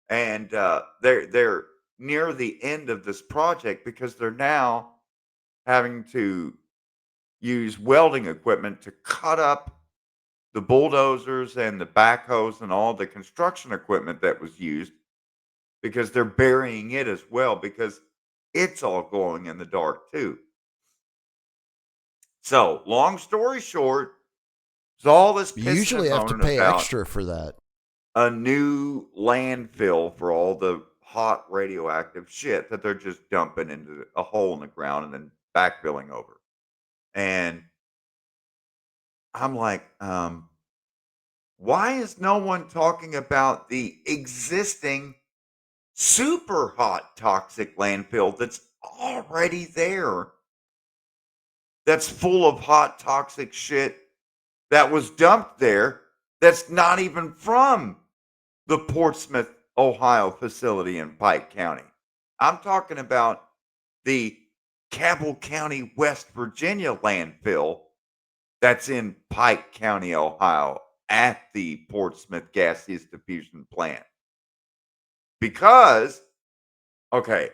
And they're near the end of this project because they're now having to use welding equipment to cut up the bulldozers and the backhoes and all the construction equipment that was used because they're burying it as well because it's all going in the dark too. So, long story short, there's all this You pissing usually and have to moaning pay about extra for that. a new landfill for all the hot radioactive shit that they're just dumping into a hole in the ground and then backfilling over. And I'm like, why is no one talking about the existing super hot toxic landfill that's already there? That's full of hot toxic shit that was dumped there that's not even from the Portsmouth, Ohio facility in Pike County. I'm talking about the Cabell County, West Virginia landfill that's in Pike County, Ohio at the Portsmouth Gaseous Diffusion Plant. Because, okay,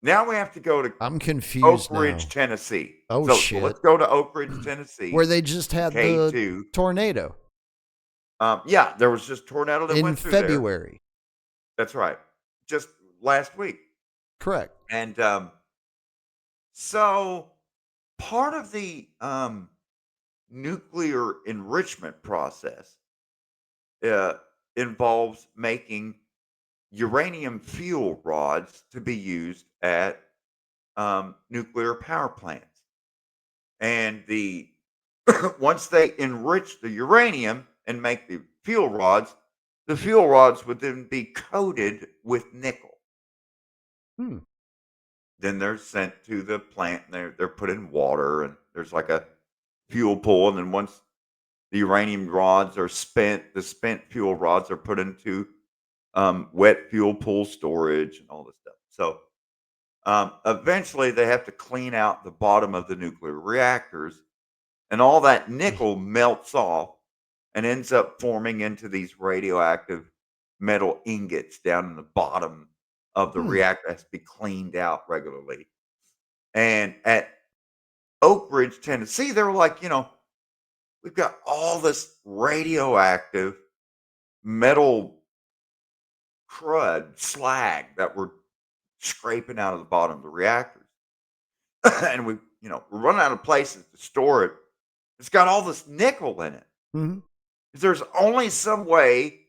now we have to go to I'm Oak confused Ridge, now. Tennessee. Oh, So let's shit. go to Oak Ridge, Tennessee, Where they just to had the K2. tornado Yeah, there was just a tornado that in went through there. February. That's right. Just last week. Correct. And so part of the nuclear enrichment process uh, involves making uranium fuel rods to be used at nuclear power plants. And the once they enrich the uranium and make the fuel rods would then be coated with nickel. Hmm. Then they're sent to the plant and they're put in water and there's like a fuel pool. And then once the uranium rods are spent, the spent fuel rods are put into wet fuel pool storage and all this stuff. So eventually they have to clean out the bottom of the nuclear reactors and all that nickel melts off and ends up forming into these radioactive metal ingots down in the bottom of the Hmm. reactor that has to be cleaned out regularly. And at Oak Ridge, Tennessee, they were like, we've got all this radioactive metal crud, slag that we're scraping out of the bottom of the reactors. And we're running out of places to store it. It's got all this nickel in it. Mm-hmm. There's only some way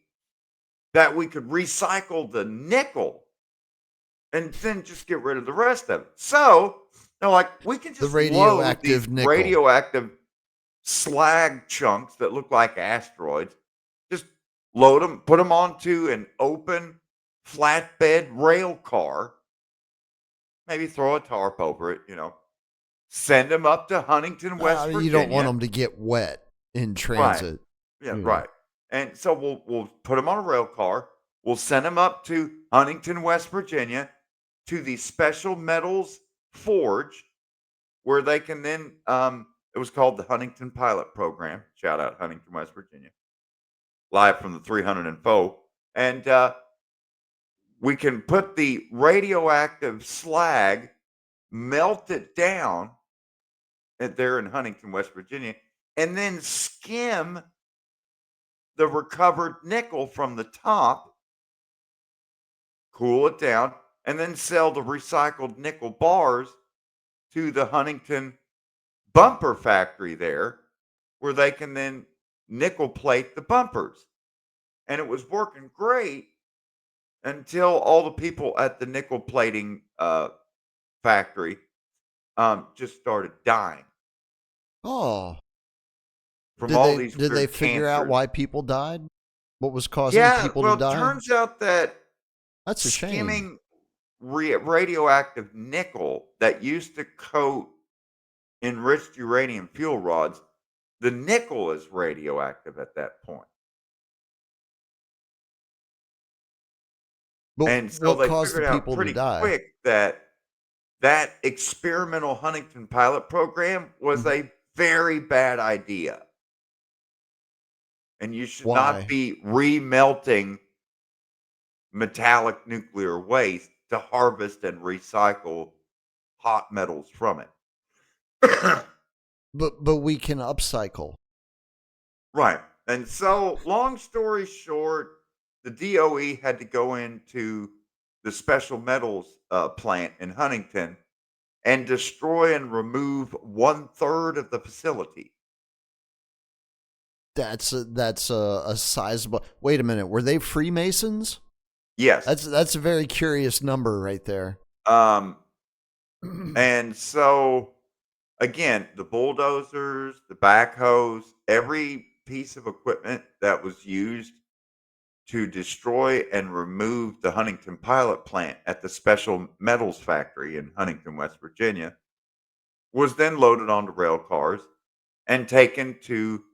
that we could recycle the nickel and then just get rid of the rest of it. So they're like, we can The just load these radioactive nickel. radioactive slag chunks that look like asteroids, just load them, put them onto an open flatbed rail car, maybe throw a tarp over it, send them up to Huntington, West You don't want Virginia. them to get wet in Right. transit. Yeah, Yeah. right. And so we'll put them on a rail car. We'll send them up to Huntington, West Virginia, to the Special Metals Forge, where they can then. It was called the Huntington Pilot Program. Shout out Huntington, West Virginia, live from the 304, and we can put the radioactive slag, melt it down there in Huntington, West Virginia, and then skim the recovered nickel from the top, cool it down, and then sell the recycled nickel bars to the Huntington bumper factory there, where they can then nickel plate the bumpers. And it was working great until all the people at the nickel plating factory just started dying Oh, from all these did they weird figure out cancers. why people died? What was causing Yeah, people to well, it die? turns out that That's a shame. skimming radioactive nickel that used to coat enriched uranium fuel rods, the nickel is radioactive at that point. But And so what they caused the figured out people to pretty die? quick that that experimental Huntington pilot program was Mhm. a very bad idea. And you should not Why? be remelting metallic nuclear waste to harvest and recycle hot metals from it. But we can upcycle. Right. And so, long story short, the DOE had to go into the special metals plant in Huntington and destroy and remove 1/3 of the facility. That's a sizable. Wait a minute. Were they Freemasons? Yes. That's a very curious number right there. Um, and so, again, the bulldozers, the backhoes, every piece of equipment that was used to destroy and remove the Huntington pilot plant at the Special Metals Factory in Huntington, West Virginia, was then loaded onto rail cars and taken to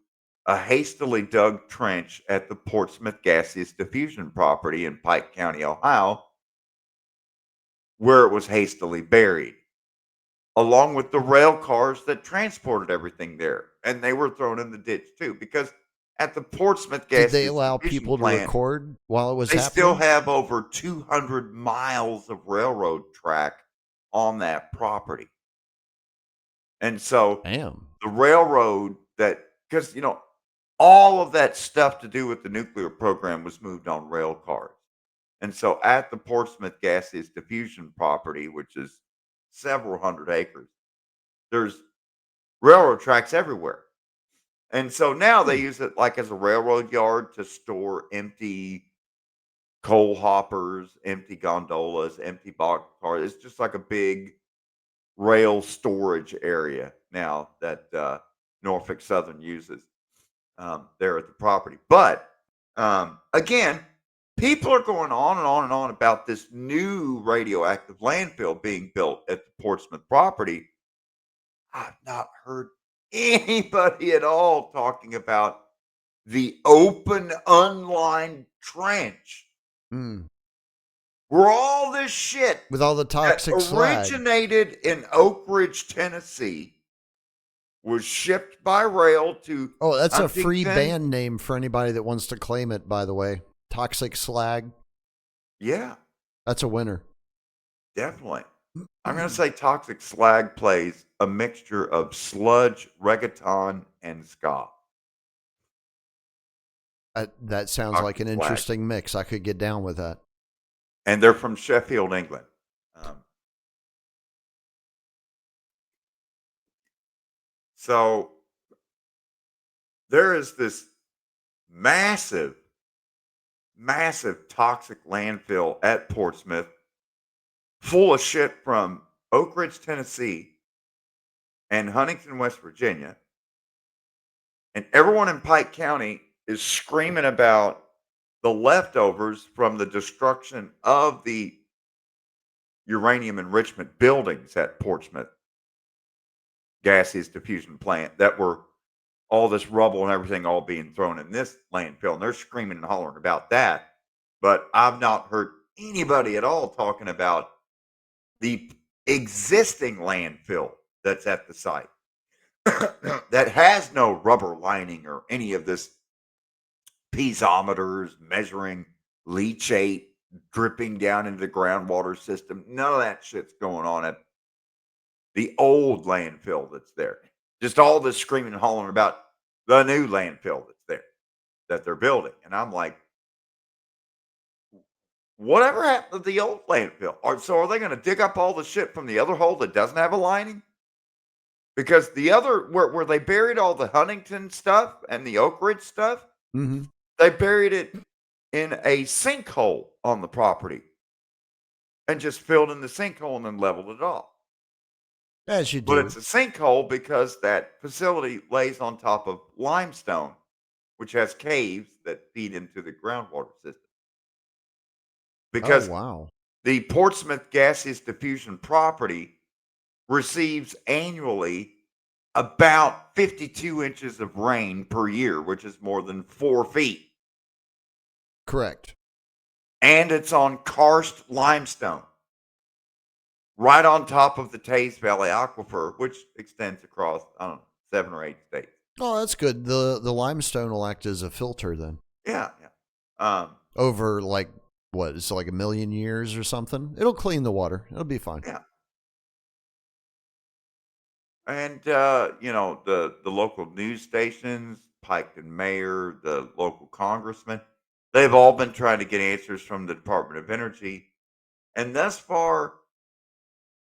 a hastily dug trench at the Portsmouth Gaseous Diffusion property in Pike County, Ohio, where it was hastily buried, along with the rail cars that transported everything there. And they were thrown in the ditch too, because at the Portsmouth Did they Gaseous allow Diffusion people to plant, record while it was they still happening? have over 200 miles of railroad track on that property. And so Damn. the railroad that, because, all of that stuff to do with the nuclear program was moved on rail cars. And so at the Portsmouth Gaseous Diffusion property, which is several hundred acres, there's railroad tracks everywhere. And so now they Hmm. use it like as a railroad yard to store empty coal hoppers, empty gondolas, empty box cars. It's just like a big rail storage area now that Norfolk Southern uses there at the property. But again, people are going on and on and on about this new radioactive landfill being built at the Portsmouth property. I've not heard anybody at all talking about the open, unlined trench Mm. where all this shit With all the that toxic slag. originated in Oak Ridge, Tennessee, was shipped by rail to Oh, that's a free Huntington. band name for anybody that wants to claim it, by the way. Toxic slag. Yeah, That's a winner. definitely. I'm going to say Toxic Slag plays a mixture of sludge, reggaeton, and ska. That sounds like Toxic an Slag. interesting mix. I could get down with that. And they're from Sheffield, England. Um, so there is this massive, massive toxic landfill at Portsmouth full of shit from Oak Ridge, Tennessee and Huntington, West Virginia. And everyone in Pike County is screaming about the leftovers from the destruction of the uranium enrichment buildings at Portsmouth gaseous diffusion plant that were all this rubble and everything all being thrown in this landfill. And they're screaming and hollering about that. But I've not heard anybody at all talking about the existing landfill that's at the site that has no rubber lining or any of this piezometers measuring leachate dripping down into the groundwater system. None of that shit's going on at the old landfill that's there. Just all this screaming and hollering about the new landfill that's there that they're building. And I'm like, whatever happened to the old landfill? So are they going to dig up all the shit from the other hole that doesn't have a lining? Because the other where they buried all the Huntington stuff and the Oak Ridge stuff, Mm-hmm. they buried it in a sinkhole on the property and just filled in the sinkhole and then leveled it off. As you But do. it's a sinkhole because that facility lays on top of limestone, which has caves that feed into the groundwater system. Oh, Because wow. the Portsmouth gaseous diffusion property receives annually about 52 inches of rain per year, which is more than 4 feet. Correct. And it's on karst limestone, right on top of the Taze Valley Aquifer, which extends across, I don't know, 7 or 8 states. Oh, that's good. The limestone will act as a filter then. Yeah, yeah. Over like what? It's like a million years or something. It'll clean the water. It'll be fine. Yeah. And the local news stations, Piketon Mayor, the local congressman, they've all been trying to get answers from the Department of Energy. And thus far,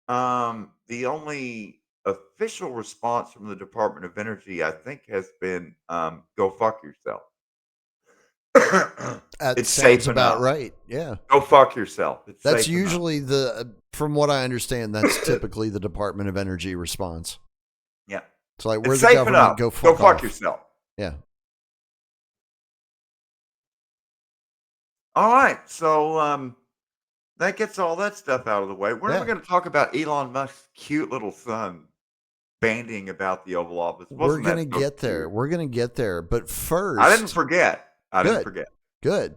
the only official response from the Department of Energy, I think, has been go fuck yourself. That It's sounds safe about enough. right. Yeah. Go fuck yourself. It's That's safe enough. usually from what I understand, that's typically the Department of Energy response. Yeah. It's like, we're It's the safe government, enough. go fuck off. Yourself. Yeah. All right. So that gets all that stuff out of the way. When are we Yeah. going to talk about Elon Musk's cute little son bandying about the Oval Office? We're Wasn't going to that so get there. cute? We're going to get there. But first, I didn't forget. Good.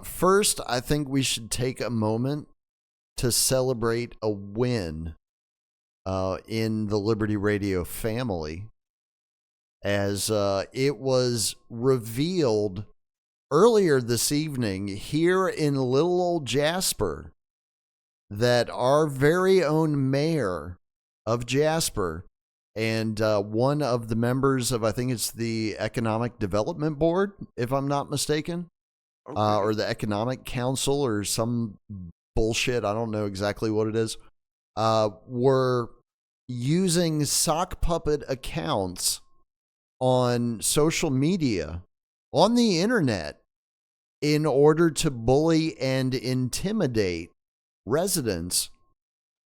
First, I think we should take a moment to celebrate a win in the Liberty Radio family, as it was revealed earlier this evening here in little old Jasper that our very own mayor of Jasper and one of the members of, I think it's the Economic Development Board, if I'm not mistaken, Okay. or the Economic Council or some bullshit, I don't know exactly what it is, were using sock puppet accounts on social media, on the internet, in order to bully and intimidate residents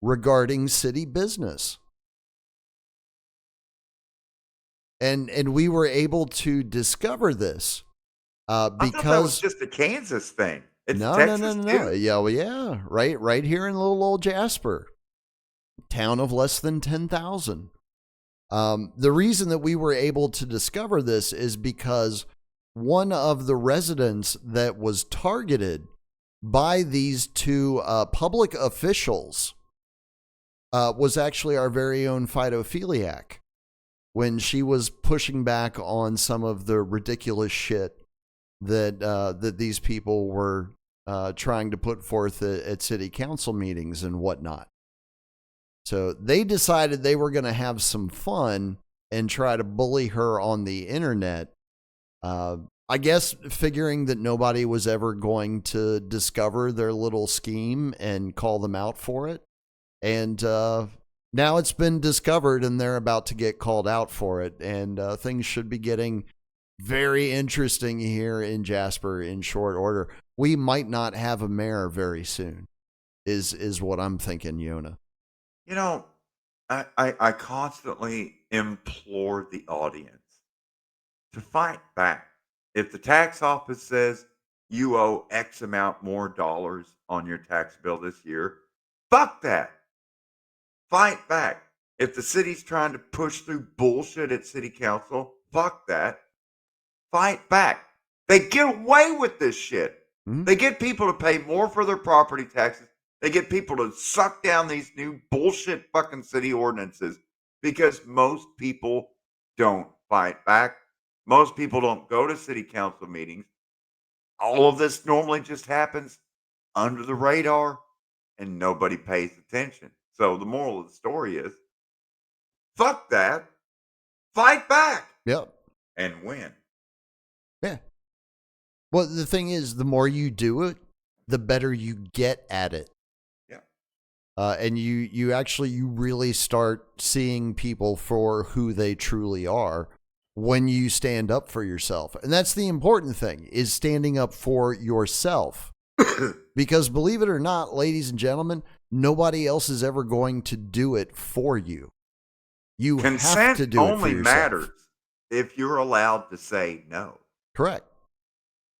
regarding city business. And we were able to discover this I thought that was because just a Kansas thing. It's no, Texas too. yeah, well, yeah, right here in little old Jasper, town of less than 10,000. The reason that we were able to discover this is because one of the residents that was targeted by these two public officials was actually our very own phytophiliac, when she was pushing back on some of the ridiculous shit that these people were trying to put forth at city council meetings and whatnot. So they decided they were going to have some fun and try to bully her on the internet. I guess figuring that nobody was ever going to discover their little scheme and call them out for it. And now it's been discovered and they're about to get called out for it. And things should be getting very interesting here in Jasper in short order. We might not have a mayor very soon, is what I'm thinking, Yona. You know, I constantly implore the audience to fight back. If the tax office says you owe X amount more dollars on your tax bill this year. Fuck that. Fight back. If the city's trying to push through bullshit at city council, fuck that. Fight back. They get away with this shit. Mm-hmm. They get people to pay more for their property taxes. They get people to suck down these new bullshit fucking city ordinances because most people don't fight back. Most people don't go to city council meetings. All of this normally just happens under the radar and nobody pays attention. So the moral of the story is fuck that. Fight back. Yep. And win. Yeah. Well, the thing is, the more you do it, the better you get at it. Yeah. And you really start seeing people for who they truly are when you stand up for yourself. And that's the important thing, is standing up for yourself. Because believe it or not, ladies and gentlemen, nobody else is ever going to do it for you. You have to do it for yourself. Consent only matters if you're allowed to say no. Correct.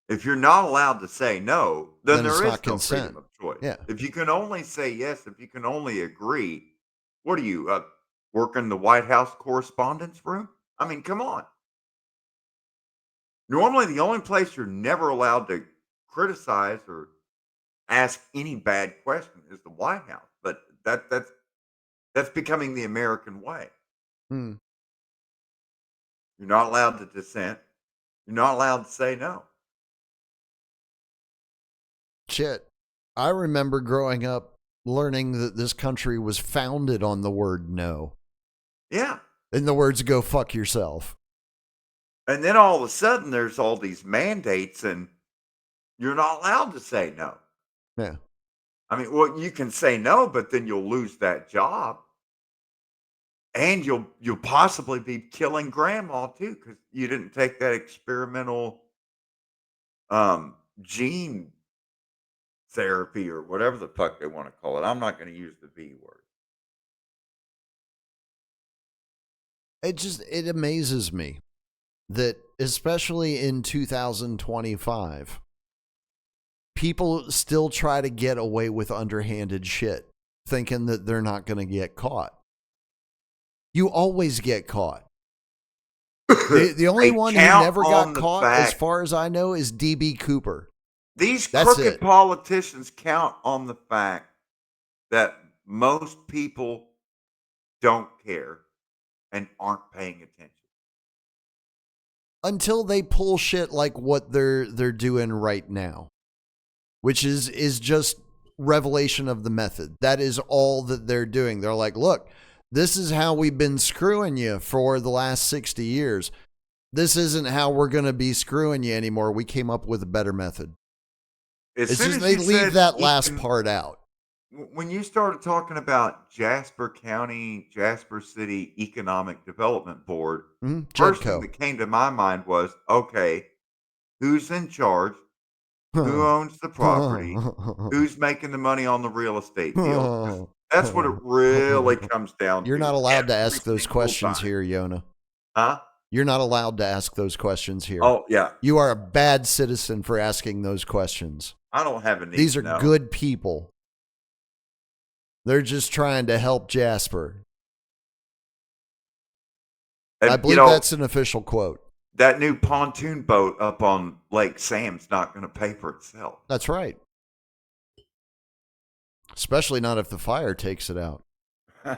If you're not allowed to say no, then there is no consent. freedom of choice. Yeah. If you can only say yes, if you can only agree, what are you, working the White House correspondence room? I mean, come on. Normally, the only place you're never allowed to criticize or ask any bad question is the White House. But that's becoming the American way. Hmm. You're not allowed to dissent. You're not allowed to say no. Shit. I remember growing up learning that this country was founded on the word no. Yeah. And the words go fuck yourself. And then all of a sudden there's all these mandates and you're not allowed to say no. Yeah. I mean, well, you can say no, but then you'll lose that job. And you'll possibly be killing grandma too, because you didn't take that experimental gene therapy or whatever the fuck they want to call it. I'm not going to use the V word. It amazes me that, especially in 2025, people still try to get away with underhanded shit, thinking that they're not going to get caught. You always get caught. The only one who never got caught, as far as I know, is D.B. Cooper. These crooked politicians count on the fact that most people don't care and aren't paying attention. Until they pull shit like what they're doing right now, which is just revelation of the method. That is all that they're doing. They're like, look, this is how we've been screwing you for the last 60 years. This isn't how we're going to be screwing you anymore. We came up with a better method. It's just they leave that last part out. When you started talking about Jasper County, Jasper City Economic Development Board, first thing that came to my mind was, okay, who's in charge? Who owns the property? Who's making the money on the real estate deal? That's what it really comes down to. You're not allowed to ask those questions here, Yona. Huh? You're not allowed to ask those questions here. Oh, yeah. You are a bad citizen for asking those questions. I don't have a need These to are know. good people. They're just trying to help Jasper. And, I believe that's an official quote. That new pontoon boat up on Lake Sam's not going to pay for itself. That's right. Especially not if the fire takes it out. God,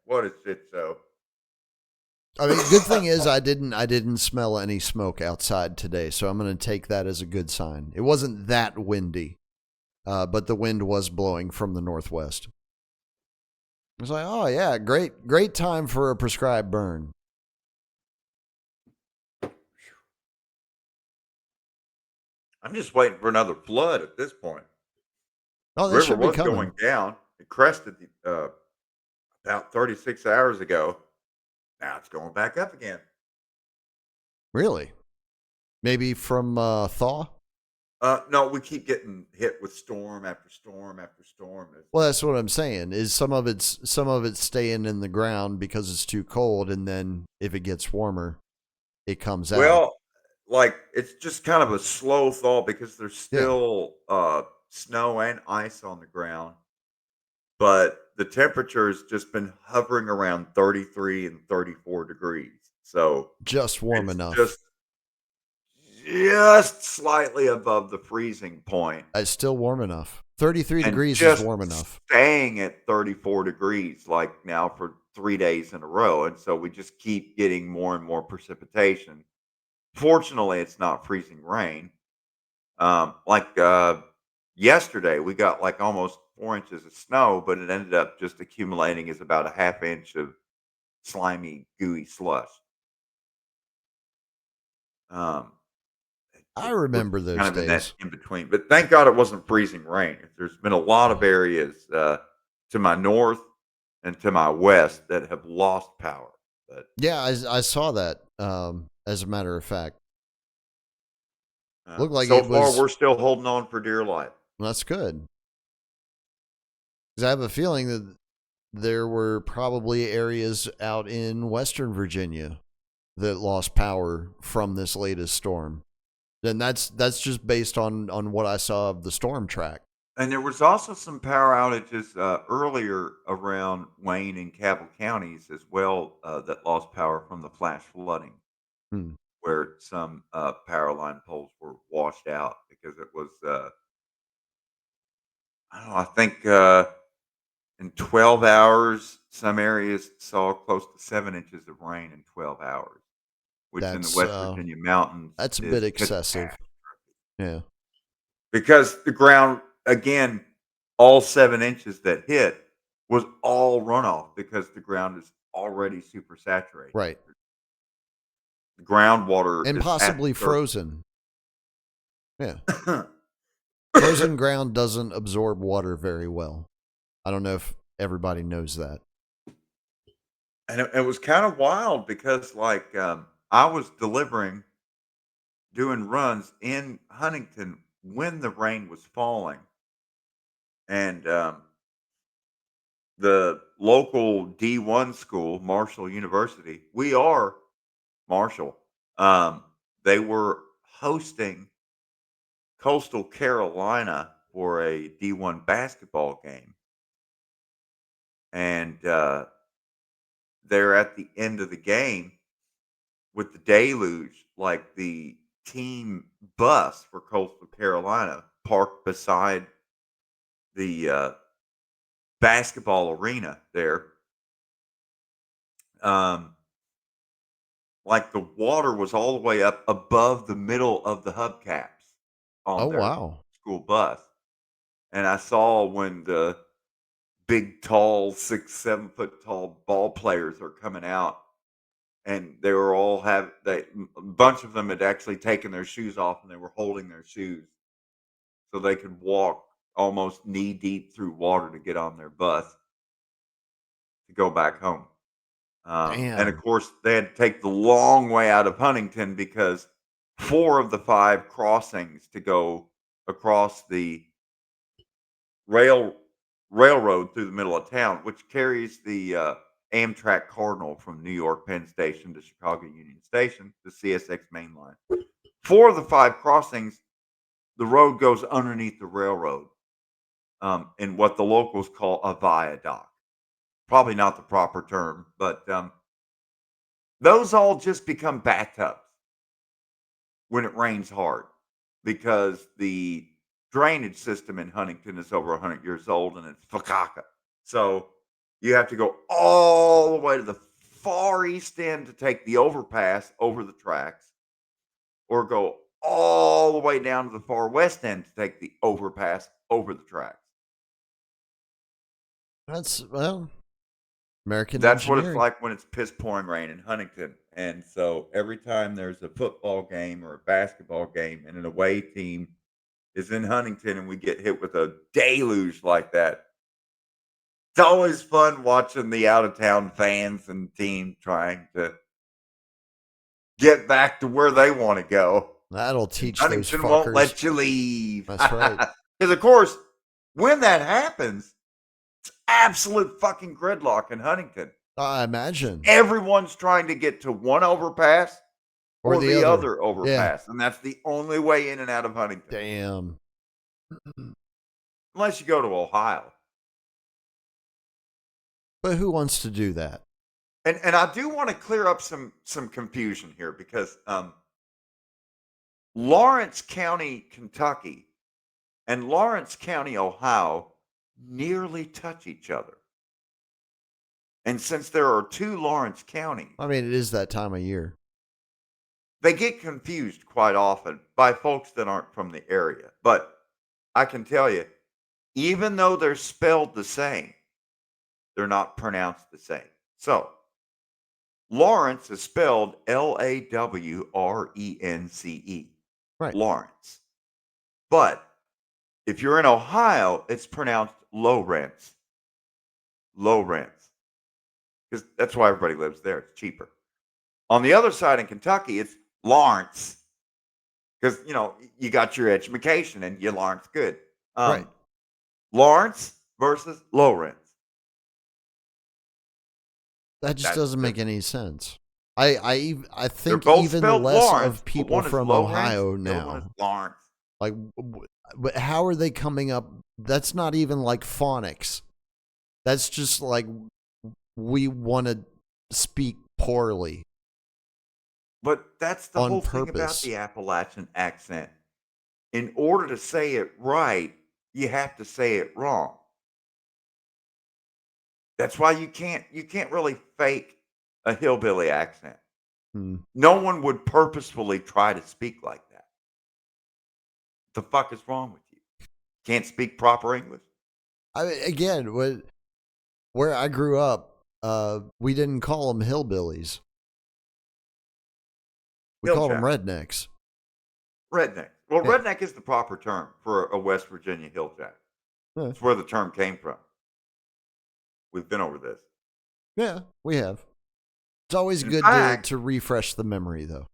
what a shit show. I mean, good thing is I didn't smell any smoke outside today, so I'm going to take that as a good sign. It wasn't that windy, but the wind was blowing from the northwest. I was like, oh yeah, great time for a prescribed burn. I'm just waiting for another flood at this point. Oh, the river was going down. It crested about 36 hours ago. Now it's going back up again. Really? Maybe from thaw? No, we keep getting hit with storm after storm after storm. Well, that's what I'm saying. Is some of it's staying in the ground because it's too cold, and then if it gets warmer, it comes out. Well, like it's just kind of a slow thaw because there's Yeah, still snow and ice on the ground, but the temperature has just been hovering around 33 and 34 degrees. So just warm it's enough. just slightly above the freezing point. It's still warm enough. 33 And degrees is just warm enough. staying at 34 degrees like now for 3 days in a row, and so we just keep getting more and more precipitation. Fortunately, it's not freezing rain. Yesterday, we got, like, almost 4 inches of snow, but it ended up just accumulating as about a half inch of slimy, gooey slush. Um, I we're remember kind those of in that days. in between, but thank God it wasn't freezing rain. There's been a lot of areas, to my north and to my west that have lost power, but, Yeah, I saw that. As a matter of fact, looked like so it far, was. we're still holding on for dear life. Well, that's good because I have a feeling that there were probably areas out in Western Virginia that lost power from this latest storm. And that's just based on what I saw of the storm track. And there was also some power outages, earlier around Wayne and Cabell counties as well, that lost power from the flash flooding, Hmm. where some, power line poles were washed out because it was, I don't know, I think, in 12 hours, some areas saw close to 7 inches of rain in 12 hours, which in the That's West Virginia mountains that's a bit is excessive. catastrophic. Yeah. Because the ground, again, all 7 inches that hit was all runoff because the ground is already super saturated. Right. The groundwater And is at possibly the frozen. Yeah. surface. Frozen ground doesn't absorb water very well. I don't know if everybody knows that. And it was kind of wild because, like, I was doing runs in Huntington when the rain was falling, and the local D1 school, Marshall University, we are Marshall. Um, they were hosting Coastal Carolina for a D1 basketball game, and they're at the end of the game with the deluge, like the team bus for Coastal Carolina parked beside the basketball arena there. Um, like the water was all the way up above the middle of the hubcaps Oh on their wow. school bus. And I saw when the big, tall, 6, 7-foot tall ball players are coming out, and they were all have they a bunch of them had actually taken their shoes off, and they were holding their shoes so they could walk almost knee deep through water to get on their bus to go back home. And of Damn. course, they had to take the long way out of Huntington because 4 of the 5 crossings to go across the rail railroad through the middle of town, which carries the Amtrak Cardinal from New York Penn Station to Chicago Union Station, the CSX main line. 4 of the 5 crossings, the road goes underneath the railroad, in what the locals call a viaduct. Probably not the proper term, but those all just become bathtubs when it rains hard because the drainage system in Huntington is over 100 years old and it's fakaka. So you have to go all the way to the far east end to take the overpass over the tracks, or go all the way down to the far west end to take the overpass over the tracks. That's well, American That's what it's engineering. like when it's piss pouring rain in Huntington. And so every time there's a football game or a basketball game and an away team is in Huntington and we get hit with a deluge like that, it's always fun watching the out of town fans and team trying to get back to where they want to go. That'll And teach those Huntington won't fuckers. let you leave. That's right. Because, of course, when that happens, absolute fucking gridlock in Huntington. I imagine. Everyone's trying to get to one overpass Or the the other. other overpass. And that's the only way in and out of Huntington. Damn. Unless you go to Ohio. But who wants to do that? And I do want to clear up some confusion here because Lawrence County, Kentucky and Lawrence County, Ohio nearly touch each other. And since there are two Lawrence counties, I mean, it is that time of year. they get confused quite often by folks that aren't from the area. But I can tell you, even though they're spelled the same, they're not pronounced the same. So, Lawrence is spelled Lawrence. Right. Lawrence. But if you're in Ohio, it's pronounced Lowrance. Lowrance. Because that's why everybody lives there. It's cheaper. On the other side in Kentucky, it's Lawrence. Because, you know, you got your education and you Lawrence good. Right. Lawrence versus Lowrance. That just doesn't make any sense. I think both even spelled less Lawrence, of but people one is from Lawrence, Ohio the other one is now. Lawrence. Like, but how are they coming up? That's not even like phonics. That's just like we want to speak poorly. But that's the On whole thing about purpose. the Appalachian accent. In order to say it right, you have to say it wrong. That's why you can't really fake a hillbilly accent. No one would purposefully try to speak like that. The fuck is wrong with you? Can't speak proper English? I mean, again, where I grew up, we didn't call them hillbillies. We called them rednecks. Redneck. Well, Yeah. redneck is the proper term for a West Virginia hilljack. Yeah. That's where the term came from. We've been over this. Yeah, we have. It's always In good fact- to refresh the memory, though.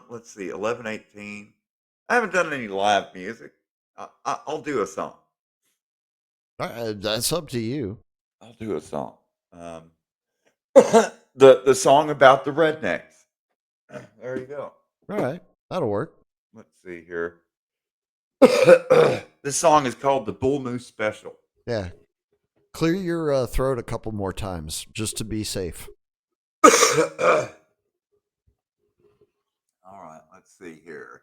Let's see, 11:18. I haven't done any live music. I'll do a song. That's up to you. I'll do a song. The song about the rednecks. There you go. All right, that'll work. Let's see here. This song is called the Bull Moose Special. Yeah. Clear your throat a couple more times, just to be safe. All right, let's see here.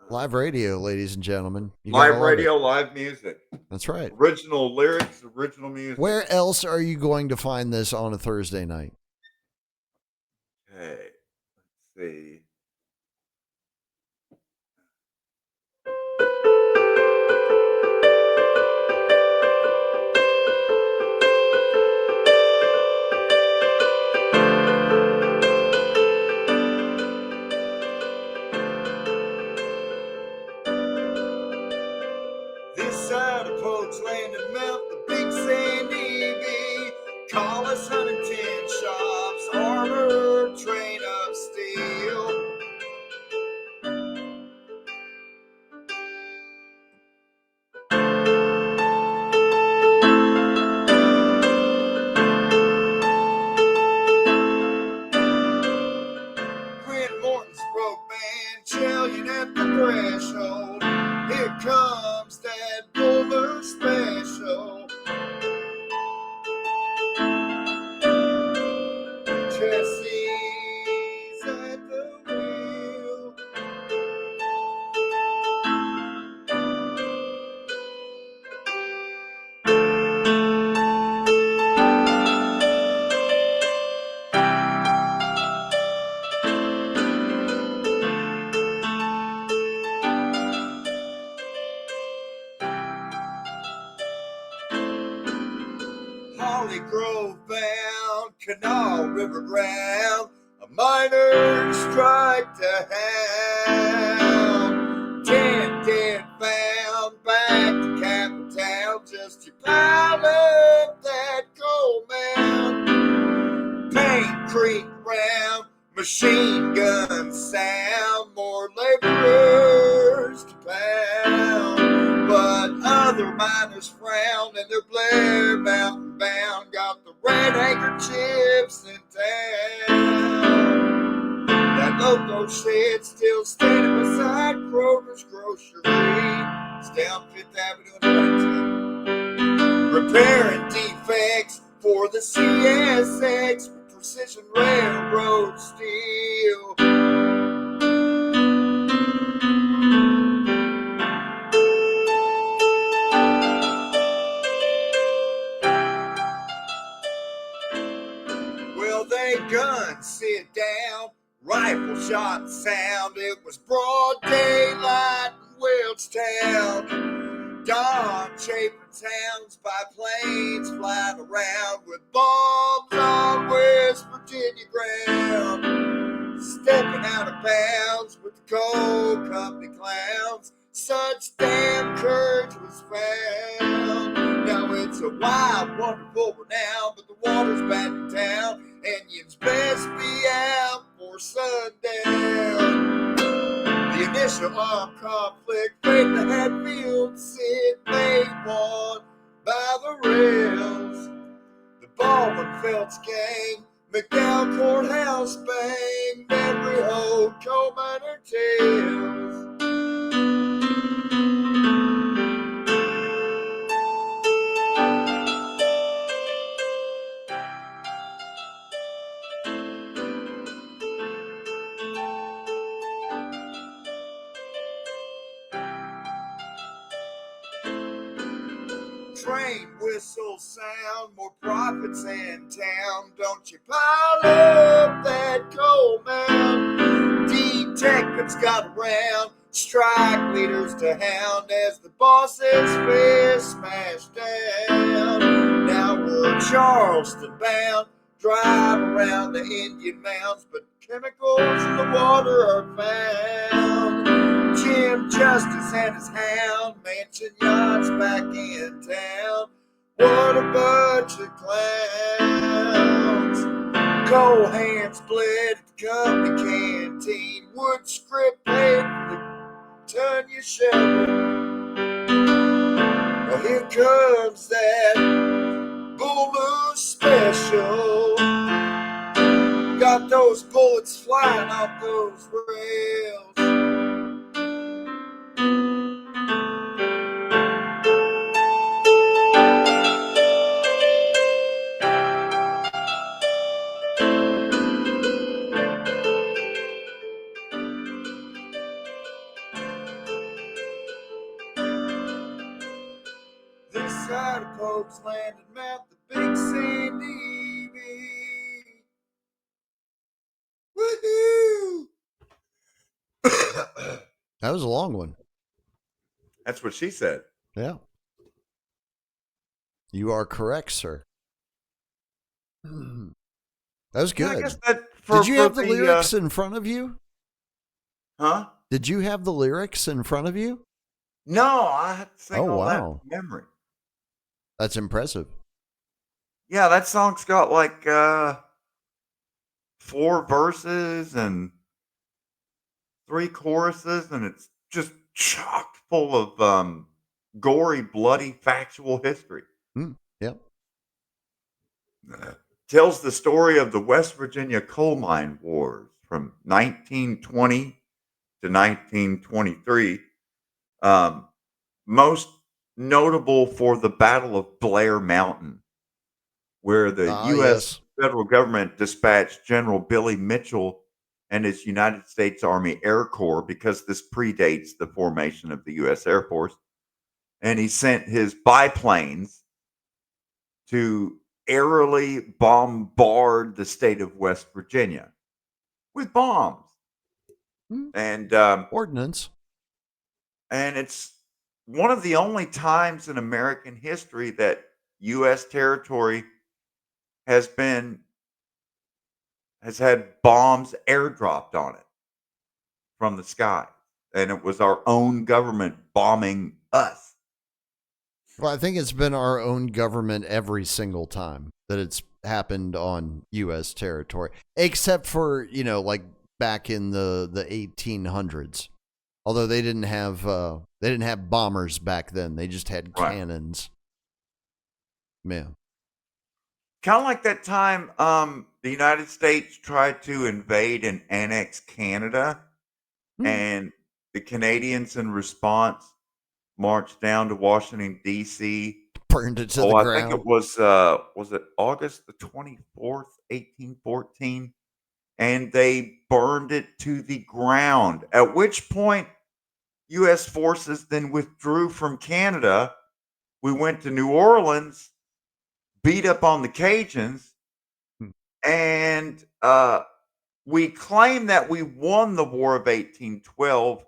Live radio, ladies and gentlemen. Live radio, live music. That's right. Original lyrics, original music. Where else are you going to find this on a Thursday night? Okay, let's see. This side of Pope's Landing Mount, the Big Sandy V. Call us Huntington Shops, armor, train of steel. Grant Morton's broke band, chilling at the threshold. Here comes that Bowler special. Jesse's at the wheel. Holly Grove bound, Canal River ground, a miner's strike to hound. 10 dead found, back to Capital Town, just to pile up that gold mound. Paint Creek round, machine gun sound, more laborers to pound. But other miners frown, and their Blair Mountain bound got the red handkerchiefs in town. That loco shit still standing beside Kroger's grocery. It's down Fifth Avenue in Huntington. Repairing defects for the CSX with precision railroad steel. Well, they guns sit down, rifle shot sound. It was broad daylight in Welchtown. Dawn chafing sounds by planes flying around with bombs on West Virginia ground. Stepping out of bounds with the coal company clowns. Such damn courage was found. Now it's a wild, wonderful renown, but the water's bad in town. Indians best be out for sundown. The initial armed conflict faded to Hatfield, Sid made one by the rails. The Baldwin Felts gang, McDowell Courthouse bang, memory hold coal miner tales. Train whistle sound, more profits in town. Don't you pile up that coal mound. Detectives got around, strike leaders to hound as the boss's fist smashed down. Now we're Charleston bound, drive around the Indian mounds, but chemicals in the water are found. Jim Justice and his hound, mansion yachts back in town. What a bunch of clowns. Coal hands bled at the company canteen. Wood script paid for the ton you shovel. Well, here comes that Bull Moose special. Got those bullets flying off those rails. This side of Pope's landed mount the Big Sandy Bee. Woohoo! That was a long one. That's what she said. Yeah. You are correct, sir. That was good. Yeah, I guess that Did you have the lyrics in front of you? Huh? Did you have the lyrics in front of you? No, I had to sing all that wow. from memory. That's impressive. Yeah, that song's got like 4 verses and 3 choruses, and it's just chock full of gory, bloody, factual history. Yep. Tells the story of the West Virginia coal mine wars from 1920 to 1923. Most notable for the Battle of Blair Mountain, where the U.S. federal government dispatched General Billy Mitchell and his United States Army Air Corps, because this predates the formation of the U.S. Air Force. And he sent his biplanes to airily bombard the state of West Virginia with bombs. And ordnance. And it's one of the only times in American history that U.S. territory has had bombs airdropped on it from the sky. And it was our own government bombing us. Well, I think it's been our own government every single time that it's happened on U.S. territory, except for, like back in the 1800s. Although they didn't have bombers back then. They just had cannons. Man. kind of like that time the United States tried to invade and annex Canada, Hmm. and the Canadians in response marched down to Washington D.C. Burned it to Oh, the I think it ground. was it August the 24th, 1814, and they burned it to the ground. At which point US forces then withdrew from Canada. We went to New Orleans, beat up on the Cajuns, Hmm. and we claim that we won the War of 1812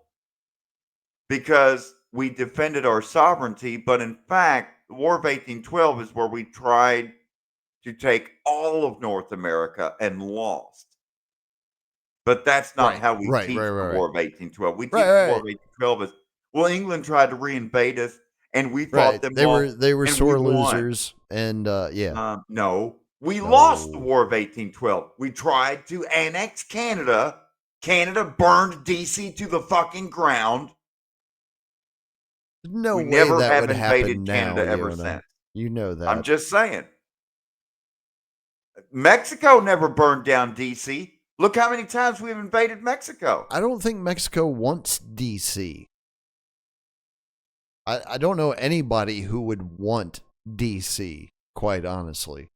because we defended our sovereignty. But in fact, the War of 1812 is where we tried to take all of North America and lost. But that's not Right, how we right, right, teach the right, right, War of 1812. We right, teach the right, War right. of 1812 as well, England tried to reinvade us and we fought Right. them They off were and we sore won. losers, and yeah, No, we lost the no, War of 1812. We tried to annex Canada. Canada burned DC to the fucking ground. no We way never that have would happen invaded now, Canada ever Yona. since. You know I'm that. just saying. Mexico never burned down DC. Look how many times we've invaded Mexico. I don't think Mexico wants DC. I don't know anybody who would want DC, quite honestly.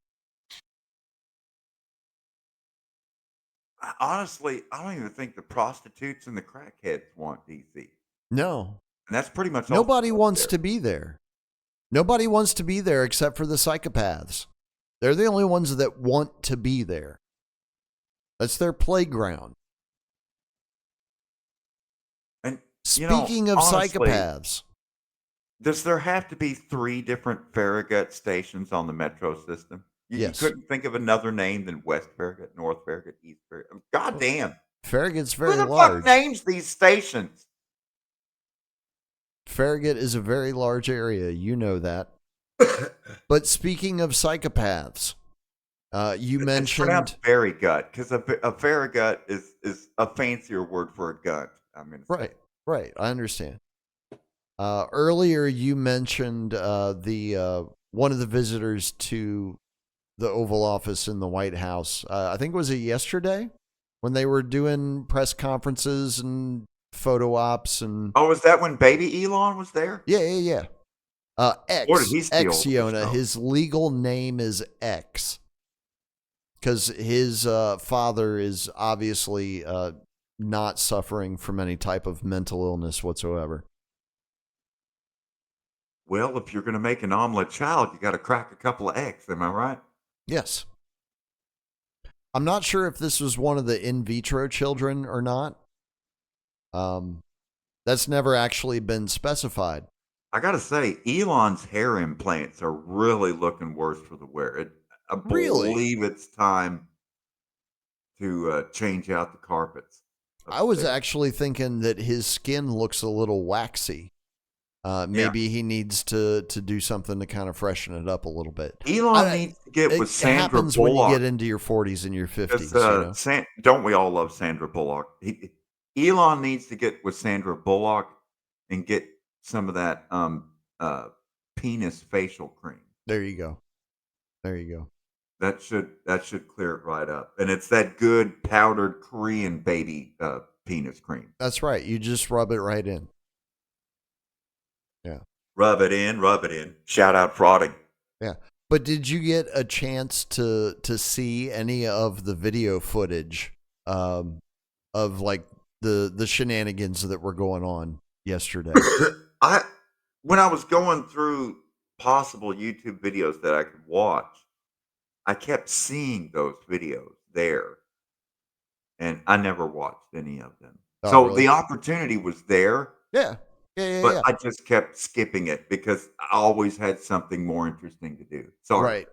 Honestly, I don't even think the prostitutes and the crackheads want DC. No, And that's pretty much all nobody up wants there. to be there. Nobody wants to be there except for the psychopaths. They're the only ones that want to be there. That's their playground. And, Speaking of honestly, psychopaths, does there have to be 3 different Farragut stations on the metro system? You yes. couldn't think of another name than West Farragut, North Farragut, East Farragut. God damn. Farragut's Who very the fuck large. names these stations? Farragut is a very large area. You know that. But speaking of psychopaths, you It's pronounced mentioned Farragut because a Farragut is a fancier word for a gun, I'm going to say. right, right. I understand. Earlier, you mentioned the one of the visitors to the Oval Office in the White House. I think was it yesterday when they were doing press conferences and photo ops and Oh, is that when baby Elon was there? yeah, yeah, yeah. Or did X he X steal the Yona. show? His legal name is X because his father is obviously not suffering from any type of mental illness whatsoever. Well, if you're going to make an omelet child, you got to crack a couple of eggs. Am I right? Yes. I'm not sure if this was one of the in vitro children or not. That's never actually been specified. I got to say, Elon's hair implants are really looking worse for the wear. I Really? believe it's time to change out the carpets I was upstairs. actually thinking that his skin looks a little waxy. Yeah. Maybe he needs to do something to kind of freshen it up a little bit. Elon needs to get with It Sandra happens when you Bullock. get into your 40s and your Because 50s, you know? don't we all love Sandra Bullock? Elon needs to get with Sandra Bullock and get some of that penis facial cream. There you go. There you go. That should clear it right up. And it's that good powdered Korean baby penis cream. That's right. You just rub it right in. Yeah. Rub it in, rub it in. Shout out frauding. Yeah. But did you get a chance to see any of the video footage of like the shenanigans that were going on yesterday? I when I was going through possible YouTube videos that I could watch, I kept seeing those videos there, and I never watched any of them. Oh, So really? the opportunity was there, Yeah. Yeah, yeah, but yeah. I just kept skipping it because I always had something more interesting to do. Sorry. Right.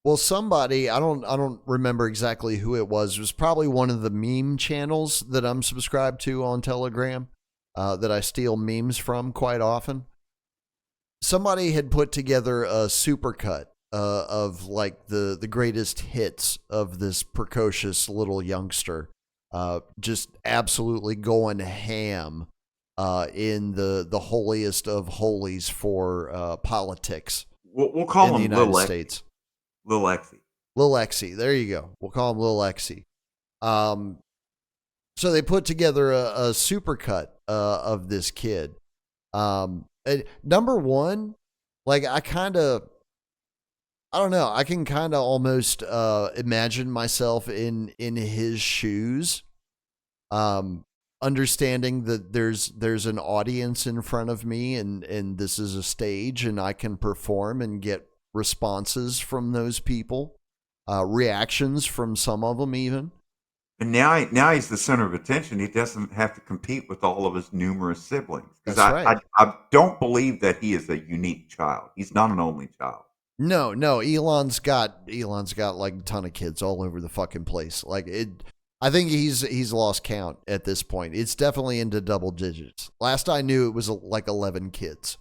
Well, somebody, I don't remember exactly who it was. It was probably one of the meme channels that I'm subscribed to on Telegram, that I steal memes from quite often. Somebody had put together a supercut of like the greatest hits of this precocious little youngster, just absolutely going ham in the holiest of holies for politics We'll call in the him Lil United Lexi. States. Lil Lexi. Lil Exy. There you go. We'll call him Lil Exy. So they put together a supercut of this kid. Number one, like I don't know. I can kind of almost imagine myself in his shoes, understanding that there's an audience in front of me, and this is a stage, and I can perform and get responses from those people, reactions from some of them even. And now he's the center of attention. He doesn't have to compete with all of his numerous siblings. Because That's right. I don't believe that he is a unique child. He's not an only child. No, Elon's got like a ton of kids all over the fucking place. Like it, I think he's lost count at this point. It's definitely into double digits. Last I knew, it was like 11 kids.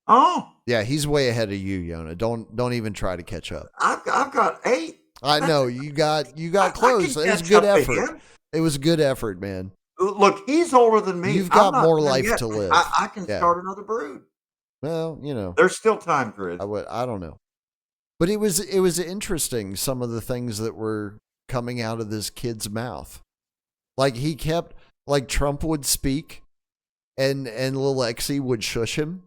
Oh, yeah, he's way ahead of you, Yona. Don't even try to catch up. I've got 8. I know you got close. It was good effort. It was good effort, man. Look, he's older than me. You've got more life to live. I can start another brood. Well, there's still time, Chris. I don't know, but it was interesting, some of the things that were coming out of this kid's mouth. Like he kept, like Trump would speak, and Lil Exy would shush him,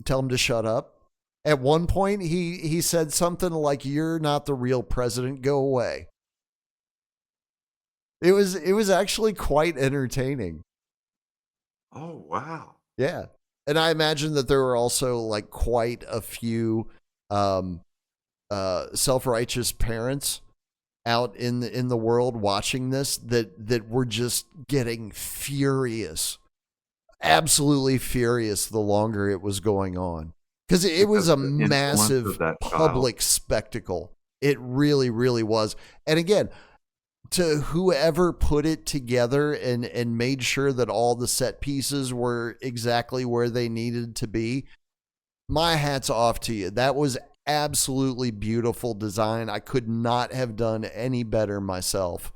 tell him to shut up. At one point, he said something like, "You're not the real president. Go away." It was actually quite entertaining. Oh, wow. Yeah. And I imagine that there were also like quite a few self-righteous parents out in the world watching this that were just getting furious. Absolutely furious the longer it was going on. Because it was a massive public spectacle. It really, really was. And again, to whoever put it together and made sure that all the set pieces were exactly where they needed to be, my hat's off to you. That was absolutely beautiful design. I could not have done any better myself.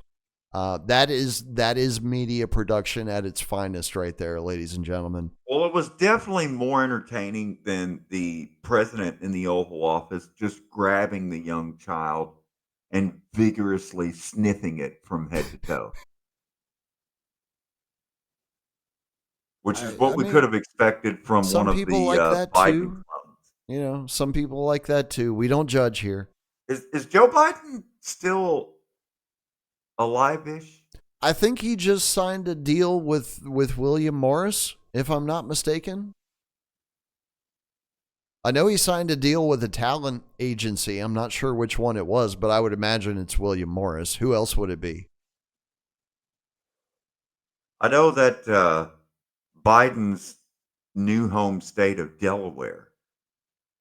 That is media production at its finest right there, ladies and gentlemen. Well, it was definitely more entertaining than the president in the Oval Office just grabbing the young child and vigorously sniffing it from head to toe. Which is what we could have expected from one of the Biden clones. Some people like that too. We don't judge here. Is Joe Biden still alive-ish? I think he just signed a deal with William Morris, if I'm not mistaken. I know he signed a deal with a talent agency. I'm not sure which one it was, but I would imagine it's William Morris. Who else would it be? I know that Biden's new home state of Delaware.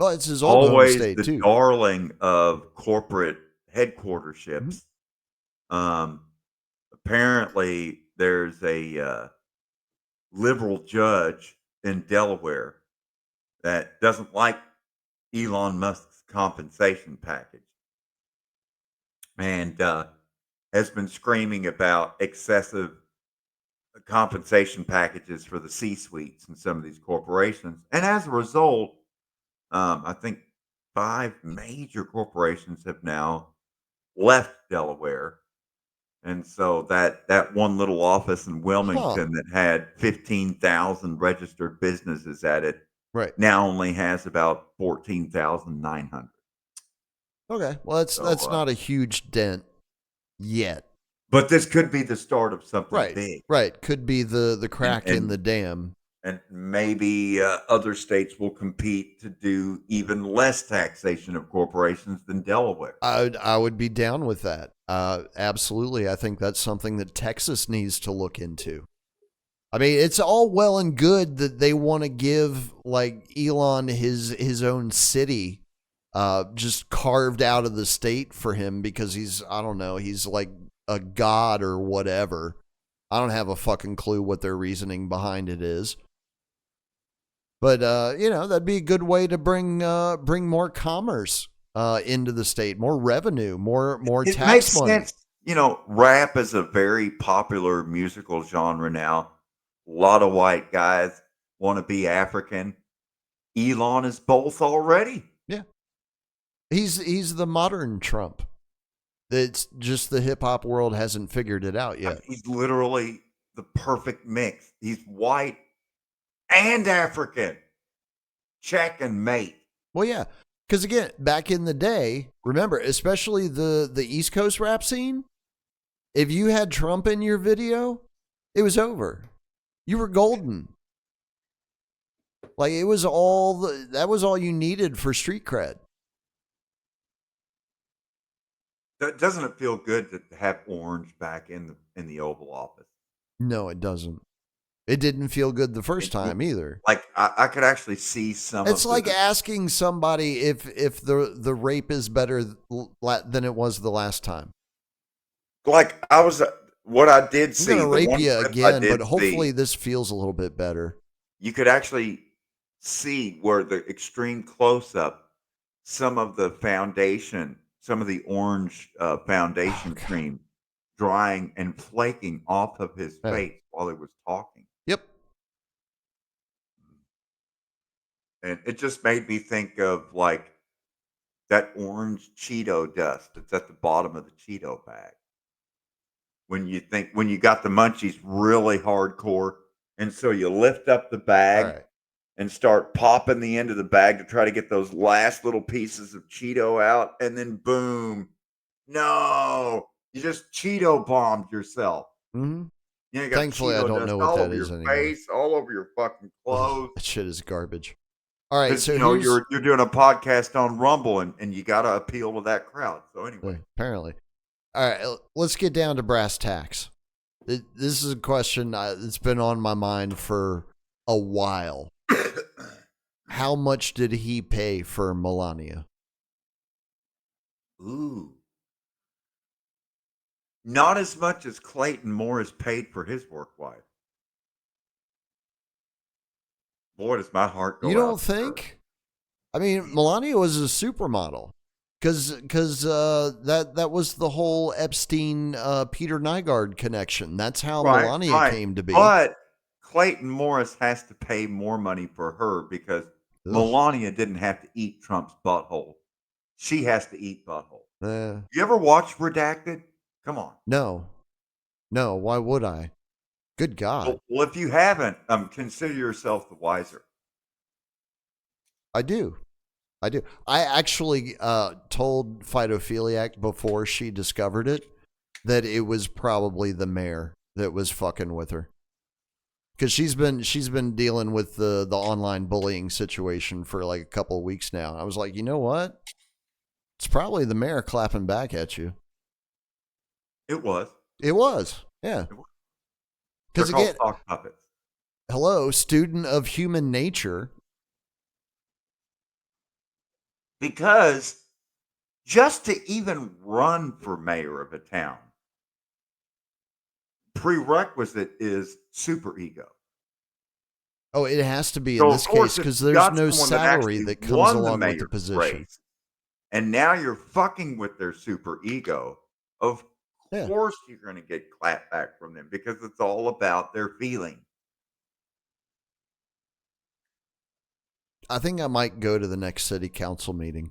Well, it's his old home state, too. Always the darling of corporate headquarterships. Mm-hmm. Apparently, there's a liberal judge in Delaware that doesn't like Elon Musk's compensation package and has been screaming about excessive compensation packages for the C-suites in some of these corporations. And as a result, I think 5 major corporations have now left Delaware. And so that one little office in Wilmington that had 15,000 registered businesses at it now only has about 14,900. Okay. Well, that's not a huge dent yet. But this could be the start of something big. Right. Could be the crack in the dam. And maybe other states will compete to do even less taxation of corporations than Delaware. I would be down with that. Absolutely. I think that's something that Texas needs to look into. I mean, it's all well and good that they want to give like Elon his own city just carved out of the state for him because he's like a god or whatever. I don't have a fucking clue what their reasoning behind it is. But, that'd be a good way to bring more commerce into the state, more revenue, more tax money. It makes sense. Rap is a very popular musical genre now. A lot of white guys want to be African. Elon is both already. Yeah. He's the modern Trump. It's just the hip hop world hasn't figured it out yet. He's literally the perfect mix. He's white and African. Check and mate. Well, yeah, because again, back in the day, remember, especially the East Coast rap scene, if you had Trump in your video, it was over. You were golden. Like it was that was all you needed for street cred. Doesn't it feel good to have Orange back in the Oval Office? No, it doesn't. It didn't feel good the first time either. Like I could actually see some. It's like asking somebody if the rape is better than it was the last time. Like what I did see. I'm gonna rape you again, but hopefully this feels a little bit better. You could actually see where the extreme close up, some of the foundation, some of the orange foundation cream drying and flaking off of his face while he was talking. Yep. And it just made me think of like that orange Cheeto dust that's at the bottom of the Cheeto bag. When you got the munchies really hardcore, and so you lift up the bag and start popping the end of the bag to try to get those last little pieces of Cheeto out, and then boom, no, you just Cheeto bombed yourself. Mm-hmm. You got Thankfully, I don't know what that is anymore. Face, all over your fucking clothes. That shit is garbage. All right, so you're doing a podcast on Rumble, and you got to appeal to that crowd. So anyway, apparently, all right, let's get down to brass tacks. This is a question that's been on my mind for a while. How much did he pay for Melania? Ooh. Not as much as Clayton Morris paid for his work wife. Boy, does my heart go out. You don't think? I mean, Melania was a supermodel. Because that was the whole Epstein Peter Nygaard connection. That's how Melania came to be. But Clayton Morris has to pay more money for her because Melania didn't have to eat Trump's butthole. She has to eat butthole. You ever watch Redacted? Come on. No. Why would I? Good God. Well, if you haven't, consider yourself the wiser. I do. I actually told Phytophiliac before she discovered it that it was probably the mayor that was fucking with her. Because she's been dealing with the online bullying situation for like a couple of weeks now. I was like, you know what? It's probably the mayor clapping back at you. It was. Yeah. Because again, hello, student of human nature. Because just to even run for mayor of a town, prerequisite is super ego. Oh, it has to be in this case because there's no salary that comes along with the position. And now you're fucking with their super ego. Of course you're going to get clap back from them because it's all about their feeling. I think I might go to the next city council meeting.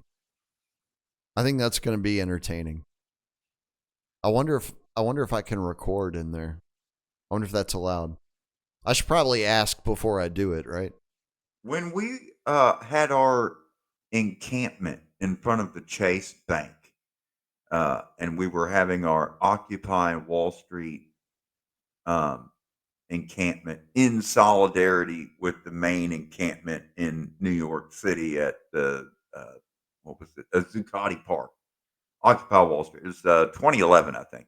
I think that's going to be entertaining. I wonder if I can record in there. I wonder if that's allowed. I should probably ask before I do it, right? When we had our encampment in front of the Chase Bank, and we were having our Occupy Wall Street encampment in solidarity with the main encampment in New York City at the Zuccotti Park. Occupy Wall Street. It was 2011, I think.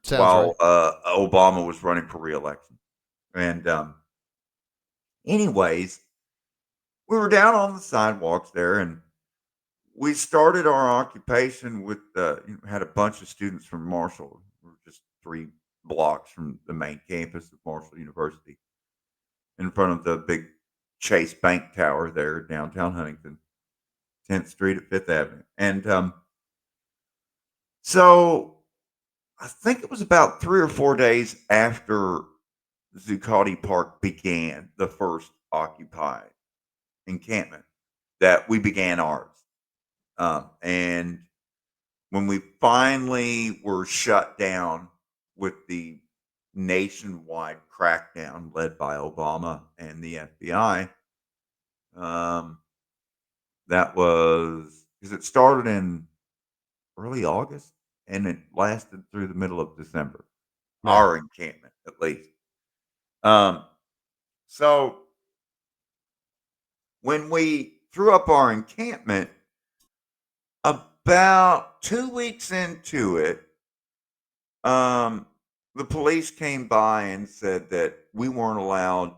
While Obama was running for re-election. And anyways, we were down on the sidewalks there, and we started our occupation with had a bunch of students from Marshall. We were just 3 blocks from the main campus of Marshall University, in front of the big Chase Bank Tower there, downtown Huntington, 10th Street at 5th Avenue. And so I think it was about 3 or 4 days after Zuccotti Park began the first Occupy encampment that we began ours. And when we finally were shut down with the nationwide crackdown led by Obama and the FBI, um, that was because it started in early August and it lasted through the middle of December. Yeah. Our encampment, at least. Um, so when we threw up our encampment, about 2 weeks into it, um, the police came by and said that we weren't allowed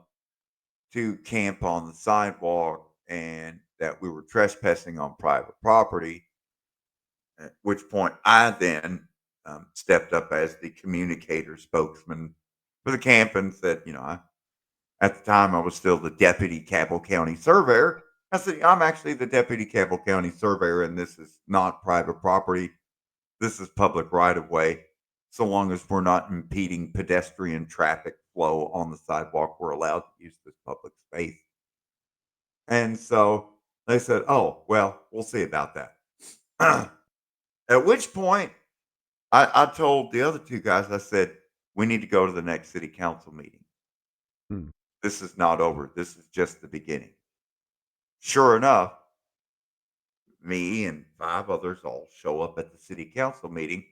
to camp on the sidewalk and that we were trespassing on private property. At which point, I then stepped up as the communicator spokesman for the camp and said, at the time I was still the deputy Cabell County surveyor. I said, I'm actually the deputy Cabell County surveyor, and this is not private property. This is public right of way. So long as we're not impeding pedestrian traffic flow on the sidewalk, we're allowed to use this public space. And so they said, oh, well, we'll see about that. At which point, I told the other two guys, I said, we need to go to the next city council meeting. Hmm. This is not over. This is just the beginning. Sure enough, me and 5 others all show up at the city council meeting.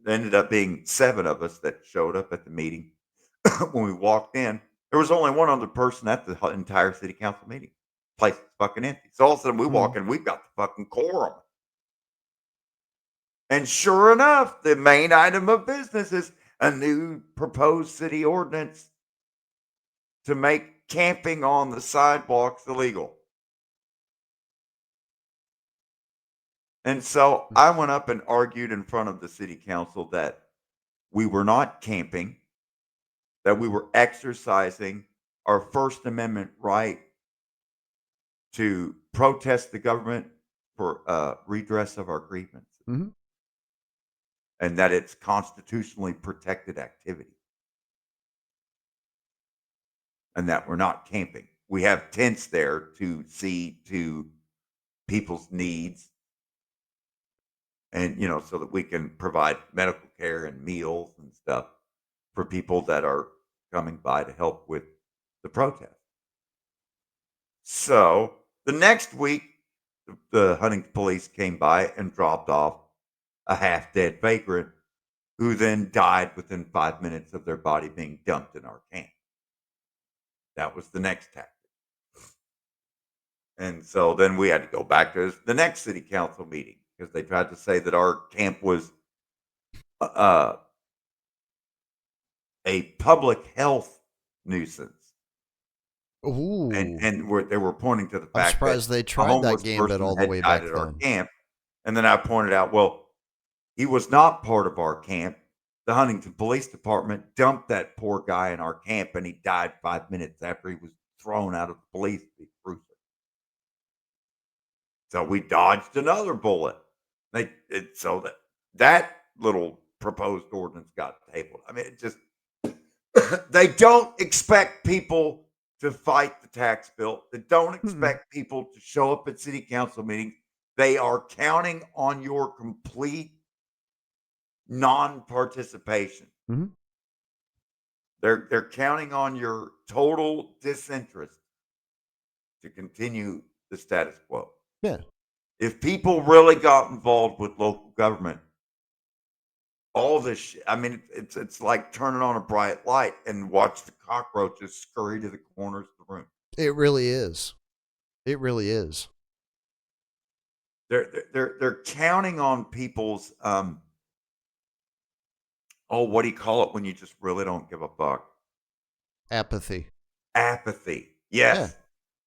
There ended up being 7 of us that showed up at the meeting. When we walked in, there was only one other person at the entire city council meeting. Place is fucking empty. So all of a sudden we walk in, we've got the fucking quorum. And sure enough, the main item of business is a new proposed city ordinance to make camping on the sidewalks illegal. And so I went up and argued in front of the city council that we were not camping, that we were exercising our First Amendment right to protest the government for redress of our grievances, Mm-hmm. and that it's constitutionally protected activity, and that we're not camping. We have tents there to see to people's needs, and so that we can provide medical care and meals and stuff for people that are coming by to help with the protest. So the next week, the Huntington police came by and dropped off a half dead vagrant who then died within 5 minutes of their body being dumped in our camp. That was the next tactic. And so then we had to go back to the next city council meeting because they tried to say that our camp was uh, a public health nuisance. Ooh. And they were pointing to the I'm fact that surprised they a tried that homeless gambit person all the had way died back at our then. camp. And then I pointed out, well, he was not part of our camp. The Huntington Police Department dumped that poor guy in our camp, and he died 5 minutes after he was thrown out of the police cruiser. So we dodged another bullet. So that little proposed ordinance got tabled. I mean, it just they don't expect people to fight the tax bill. They don't expect people to show up at city council meetings. They are counting on your complete non-participation. Mm-hmm. They're counting on your total disinterest to continue the status quo. Yeah. If people really got involved with local government, all this shit, I mean, it's like turning on a bright light and watch the cockroaches scurry to the corners of the room. It really is. It really is. They're counting on people's what do you call it when you just really don't give a fuck? Apathy. Apathy. Yeah. Yes.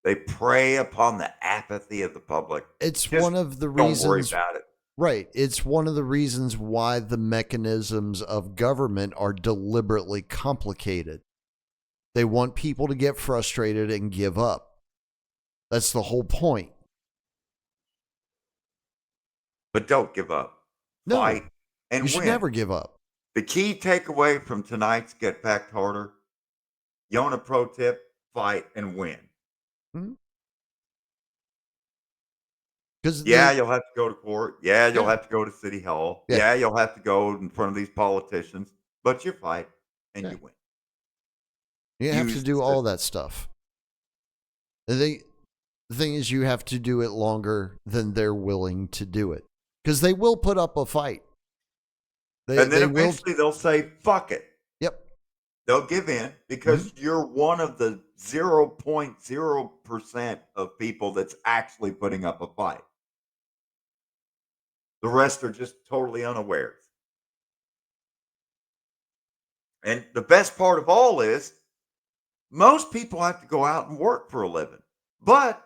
They prey upon the apathy of the public. It's Just one of the don't worry reasons. about it. Right. It's one of the reasons why the mechanisms of government are deliberately complicated. They want people to get frustrated and give up. That's the whole point. But don't give up. No, Fight and you should win. never give up. The key takeaway from tonight's Get Packed Harder, Yona pro tip, fight and win. Mhm. Because Yeah, they, you'll have to go to court. Yeah, you'll yeah, have to go to city hall. yeah, Yeah, you'll have to go in front of these politicians, but you fight and yeah. you win. You have to Use the do all system. that stuff. The thing is, you have to do it longer than they're willing to do it because they will put up a fight. And then They will. eventually they'll say, fuck it. Yep. They'll give in Mhm. because you're one of the 0.0% of people that's actually putting up a fight. The rest are just totally unawares. And the best part of all is most people have to go out and work for a living. But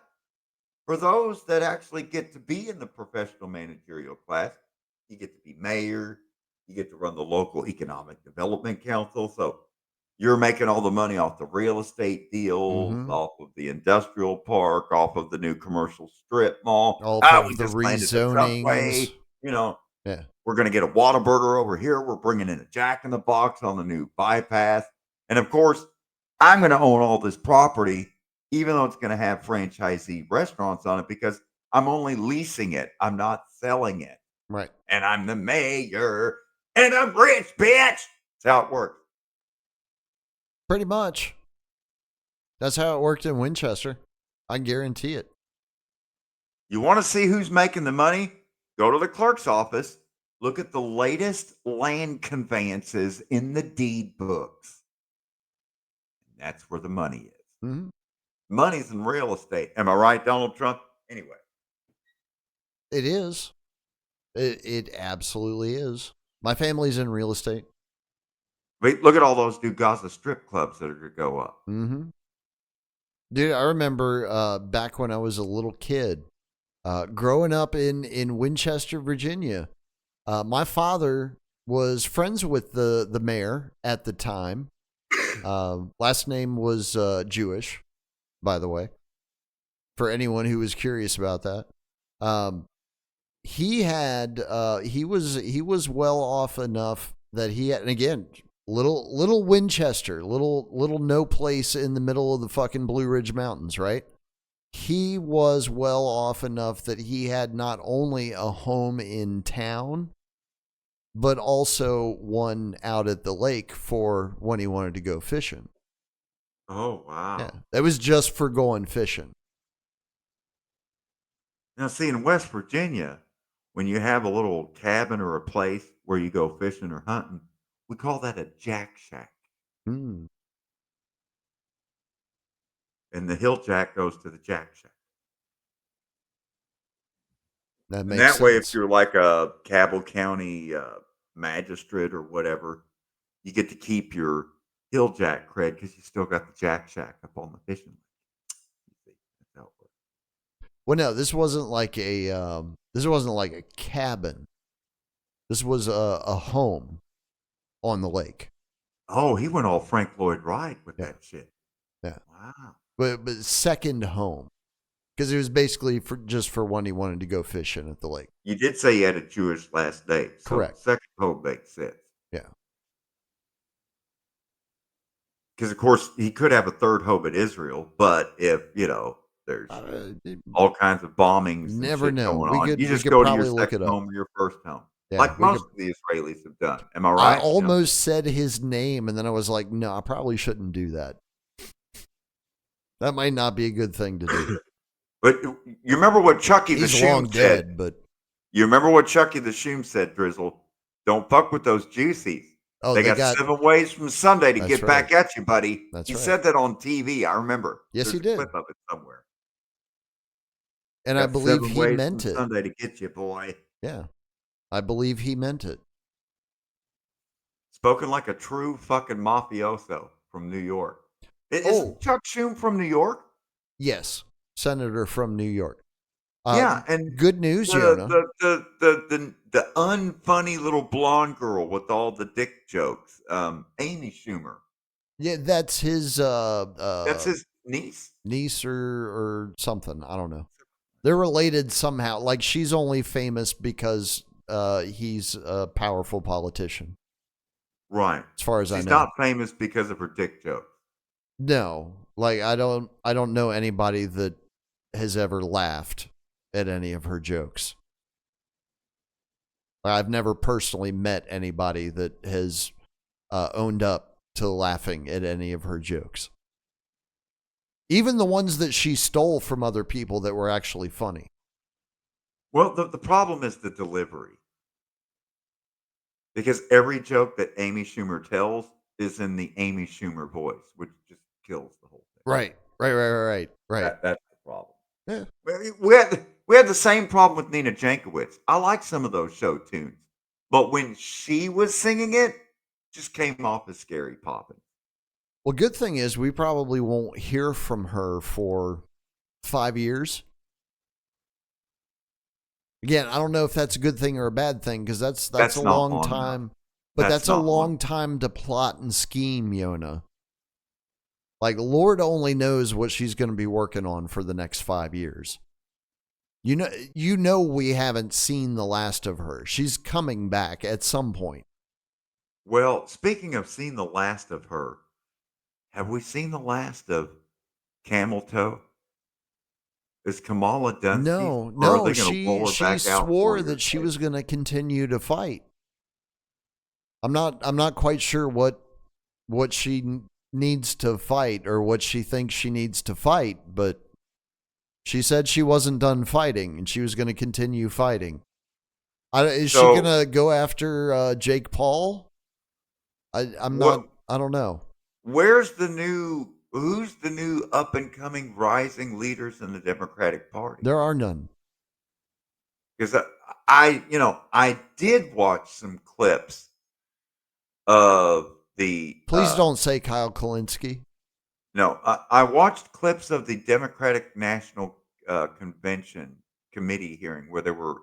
for those that actually get to be in the professional managerial class, you get to be mayor, you get to run the local economic development council. So you're making all the money off the real estate deals, Mhm. off of the industrial park, off of the new commercial strip mall. All Ah, of we the just landed the rezonings. subway. You know, Yeah. we're going to get a Whataburger over here. We're bringing in a Jack in the Box on the new bypass. And of course, I'm going to own all this property, even though it's going to have franchisee restaurants on it, because I'm only leasing it. I'm not selling it. Right. And I'm the mayor and I'm rich, bitch. That's how it works. Pretty much. That's how it worked in Winchester. I guarantee it. You want to see who's making the money? Go to the clerk's office. Look at the latest land conveyances in the deed books. That's where the money is. Mhm. Money's in real estate. Am I right, Donald Trump? Anyway, It is. It absolutely is. My family's in real estate. wait, look at all those new Gaza strip clubs that are going to go up. Mm-hmm. Dude, I remember back when I was a little kid, growing up in Winchester, Virginia. My father was friends with the mayor at the time. Last name was Jewish, by the way, for anyone who was curious about that. Um, he was well off enough that he had, and again, little Winchester, little no place in the middle of the fucking Blue Ridge Mountains, right? He was well off enough that he had not only a home in town, but also one out at the lake for when he wanted to go fishing. Oh, Yeah, wow. that was just for going fishing. Now, see, in West Virginia, when you have a little cabin or a place where you go fishing or hunting, we call that a jack shack. Hmm, And the hill jack goes to the jack shack. that And makes that way, if sense. you're like a Cabell County magistrate or whatever, you get to keep your hill jack cred because you still got the jack shack up on the fishing lake. You see, that's how it works. Well, no, this wasn't like a cabin. This was a home on the lake. Oh, he went all Frank Lloyd Wright with Yeah, that shit. yeah, Wow. but second home because it was basically for just for when he wanted to go fishing at the lake. You did say he had a Jewish last name, so Correct. second home makes sense. Yeah. Because of course he could have a third home in Israel, but if there's Uh, all kinds of bombings and Never shit know. going on, you We just could go to your probably look second it up. home or your first home, Yeah, like we could. most of the Israelis have done. Am I I right? almost said his name, and then I was like, no, I probably shouldn't do that. That might not be a good thing to do. But you remember what Chucky the He's Shoom long said? dead, but You remember what Chucky the Shoom said, Drizzle? Don't fuck with those juicies. oh, They they got got. 7 ways from Sunday to That's get right. back at you, buddy. That's He right. said that on TV. I remember. Yes, he There's a did, clip of it somewhere. and I Got believe 7 he ways from meant it. Sunday to get you, boy. Yeah, I believe he meant it. Spoken like a true fucking mafioso from New York. Isn't Oh, Chuck Schumer from New York? yes, senator from New York. Uh, Yeah, and Good news, the Yona. the unfunny little blonde girl with all the dick jokes, Amy Schumer. Yeah, that's his That's his niece. niece or something. I don't know. They're related somehow. Like she's only famous because he's a powerful politician, Right. as far as I She's know. not famous because of her dick jokes. No, like I don't know anybody that has ever laughed at any of her jokes. I've never personally met anybody that has owned up to laughing at any of her jokes. Even the ones that she stole from other people that were actually funny. Well, the problem is the delivery. Because every joke that Amy Schumer tells is in the Amy Schumer voice, which just kills the whole thing. Right. That's the problem. Yeah. We had the same problem with Nina Jankowicz. I like some of those show tunes, but when she was singing it, just came off as scary popping. Well, good thing is we probably won't hear from her for 5 years. Again, I don't know if that's a good thing or a bad thing, because that's a long time. Enough. But that's a long time to plot and scheme, Yona. Like, Lord only knows what she's going to be working on for the next 5 years. You know we haven't seen the last of her. She's coming back at some point. Well, speaking of seeing the last of her, have we seen the last of Camel Toe? Is Kamala done? No. She swore that she was going to continue to fight. I'm not quite sure what she needs to fight or what she thinks she needs to fight, but she said she wasn't done fighting and she was going to continue fighting. Is she going to go after Jake Paul? I don't know. Who's the new up and coming rising leaders in the Democratic Party? There are none. Because I did watch some clips of the. Please don't say Kyle Kulinski. No, I watched clips of the Democratic National Convention committee hearing where they were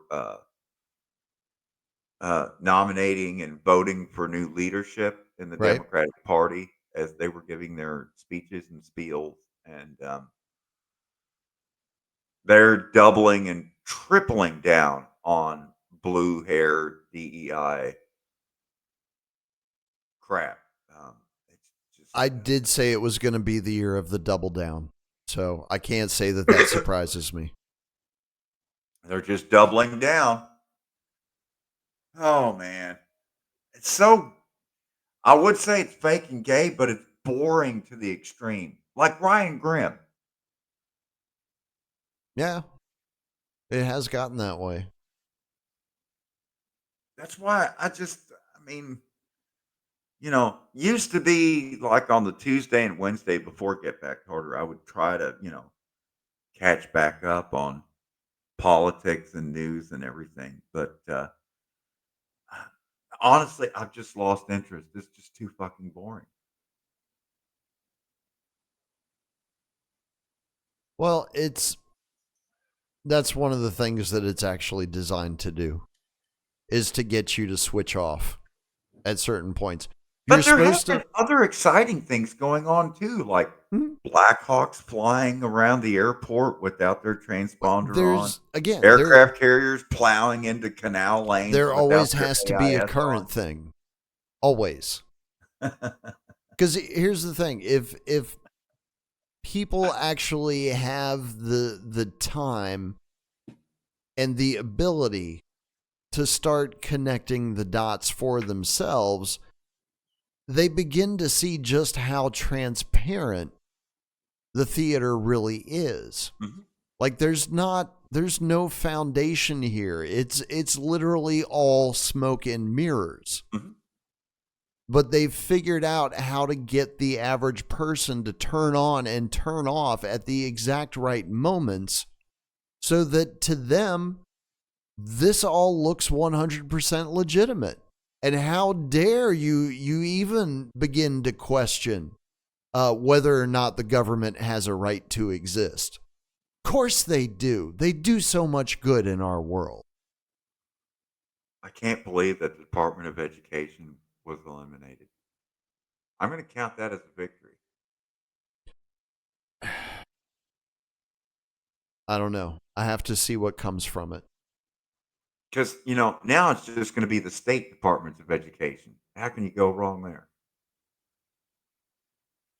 nominating and voting for new leadership in the Democratic Party as they were giving their speeches and spiels, and they're doubling and tripling down on blue hair DEI crap. I did say it was going to be the year of the double down, so I can't say that surprises me. They're just doubling down. Oh, man. It's so, I would say it's fake and gay, but it's boring to the extreme. Like Ryan Grimm. Yeah. It has gotten that way. That's why used to be like on the Tuesday and Wednesday before Get Back Harder, I would try to, catch back up on politics and news and everything. But honestly, I've just lost interest. It's just too fucking boring. Well, that's one of the things that it's actually designed to do, is to get you to switch off at certain points. But there have been other exciting things going on too, like Blackhawks flying around the airport without their transponder on. Again, aircraft carriers plowing into canal lanes. There always has to be a current thing. Always. Because here's the thing: if people actually have the time and the ability to start connecting the dots for themselves, they begin to see just how transparent the theater really is. Mm-hmm. Like there's no foundation here. It's literally all smoke and mirrors. Mm-hmm. But they've figured out how to get the average person to turn on and turn off at the exact right moments so that to them, this all looks 100% legitimate. And how dare you even begin to question whether or not the government has a right to exist? Of course they do. They do so much good in our world. I can't believe that the Department of Education was eliminated. I'm going to count that as a victory. I don't know. I have to see what comes from it. Because, now it's just going to be the state departments of education. How can you go wrong there?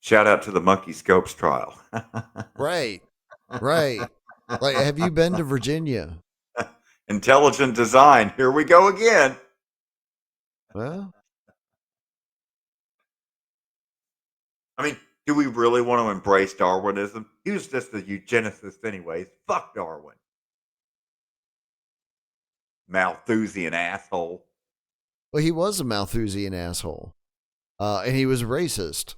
Shout out to the Monkey Scopes trial. Right. Like, have you been to Virginia? Intelligent design. Here we go again. Well, I mean, do we really want to embrace Darwinism? He was just a eugenicist, anyways. Fuck Darwin. Malthusian asshole. well, he was a Malthusian asshole, and he was racist,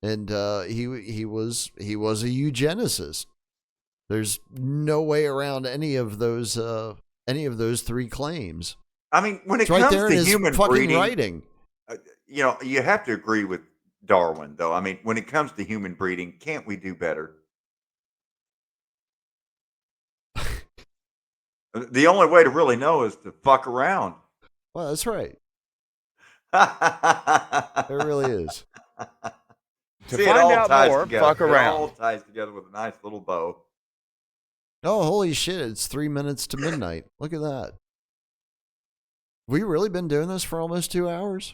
and he was a eugenicist. There's no way around any of those three claims. I mean, when It's it right comes there in to his human fucking breeding, writing. you have to agree with Darwin, though. I mean, when it comes to human breeding, can't we do better? The only way to really know is to fuck around. Well, that's right. See, There really is. To it find all out ties more, together. fuck It all around. ties together with a nice little bow. Oh, holy shit! It's 3 minutes to midnight. Look at that. We really been doing this for almost 2 hours?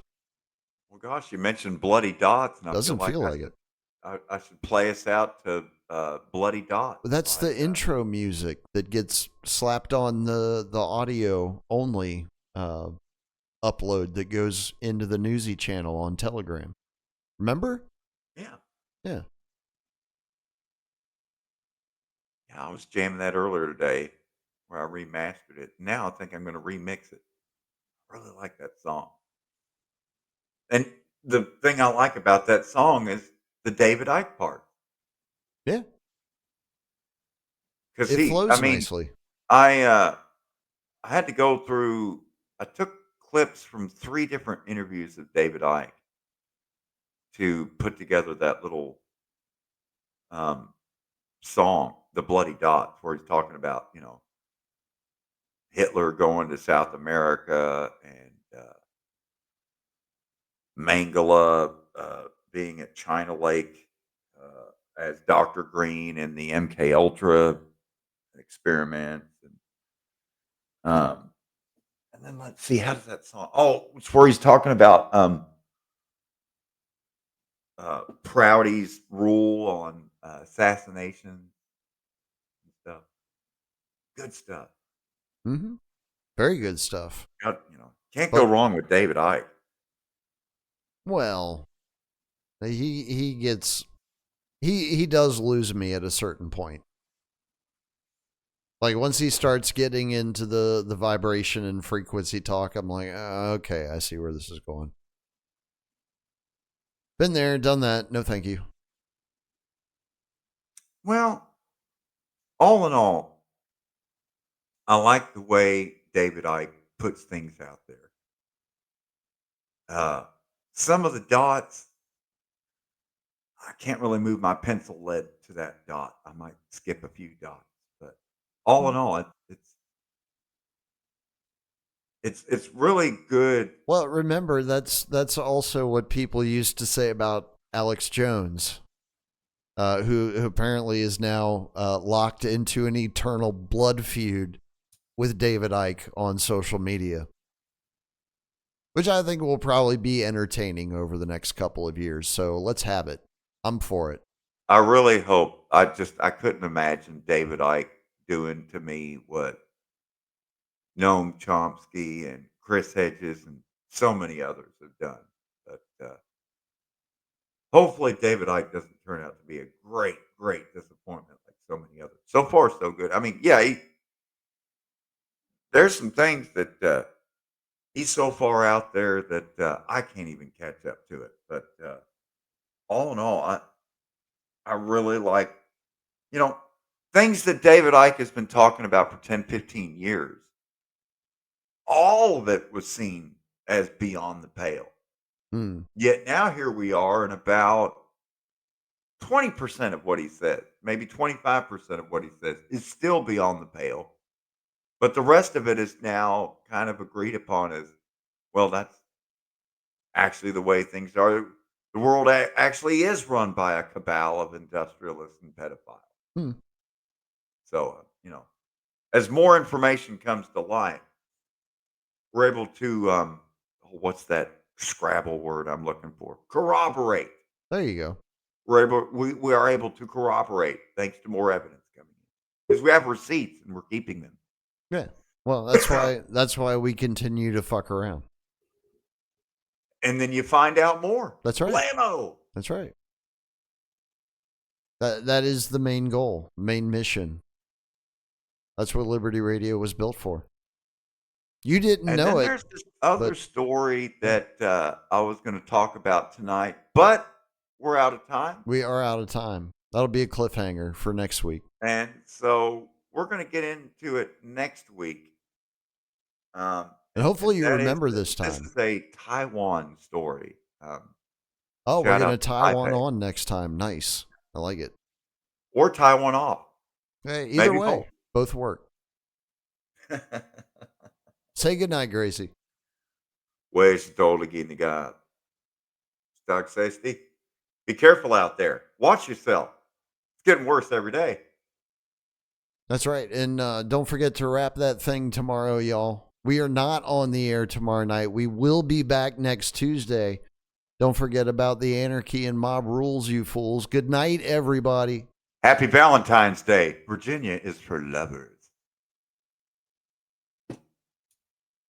Well, gosh, you mentioned bloody dots, and I Doesn't feel feel like like it. I should play us out to bloody dots. That's the intro music that gets slapped on the audio only upload that goes into the Newsy channel on Telegram. Remember? Yeah. Yeah. Yeah, I was jamming that earlier today where I remastered it. Now I think I'm going to remix it. I really like that song. And the thing I like about that song is the David Icke part. Yeah. Because It flows nicely. I had to go through, I took clips from 3 different interviews of David Icke to put together that little um, song, The Bloody Dots, where he's talking about, Hitler going to South America and Mangala being at China Lake as Dr. Green in the MK Ultra experiments. And then let's see, how does that song? Oh, it's where he's talking about Prouty's rule on assassination and stuff. Good stuff. Mm-hmm. Very good stuff. Can't go But, wrong with David Icke. well, he does lose me at a certain point. Like once he starts getting into the vibration and frequency talk, I'm like, okay, I see where this is going. Been there, done that. No, thank you. Well, all in all, I like the way David Icke puts things out there. Some of the dots, I can't really move my pencil lead to that dot. I might skip a few dots, but all in all, it's really good. Well, remember that's also what people used to say about Alex Jones, who apparently is now locked into an eternal blood feud with David Icke on social media, which I think will probably be entertaining over the next couple of years. So let's have it. I'm for it. I really hope. I couldn't imagine David Icke doing to me what Noam Chomsky and Chris Hedges and so many others have done. But hopefully, David Icke doesn't turn out to be a great, great disappointment like so many others. So far, so good. I mean, yeah, there's some things that he's so far out there that I can't even catch up to it. But all in all, I really like, you know, things that David Icke has been talking about for 10, 15 years. All of it was seen as beyond the pale. Yet now here we are, and about 20% of what he says, maybe 25% of what he says, is still beyond the pale. But the rest of it is now kind of agreed upon as, well, that's actually the way things are. The world actually is run by a cabal of industrialists and pedophiles. So, as more information comes to light, we're able to, what's that Scrabble word I'm looking for? Corroborate. There you go. We are able to corroborate thanks to more evidence coming in. because we have receipts and we're keeping them. Yeah. Well, that's why we continue to fuck around. And then you find out more. That's right. Blammo! That's right. That is the main goal, main mission. That's what Liberty Radio was built for. You didn't And know then it. there's this other story that I was going to talk about tonight, but we're out of time. We are out of time. That'll be a cliffhanger for next week. And so we're going to get into it next week. And hopefully you remember this time. This is a Taiwan story. Oh, we're shout going to out to Taiwan Taipei. on next time. Nice. I like it. Or Taiwan off. Hey, either Maybe way, both work. Say goodnight, Gracie. Where's the dåliga the God? Stark safety. Be careful out there. Watch yourself. It's getting worse every day. That's right. And don't forget to wrap that thing tomorrow, y'all. We are not on the air tomorrow night. We will be back next Tuesday. Don't forget about the anarchy and mob rules, you fools. Good night, everybody. Happy Valentine's Day. Virginia is for lovers.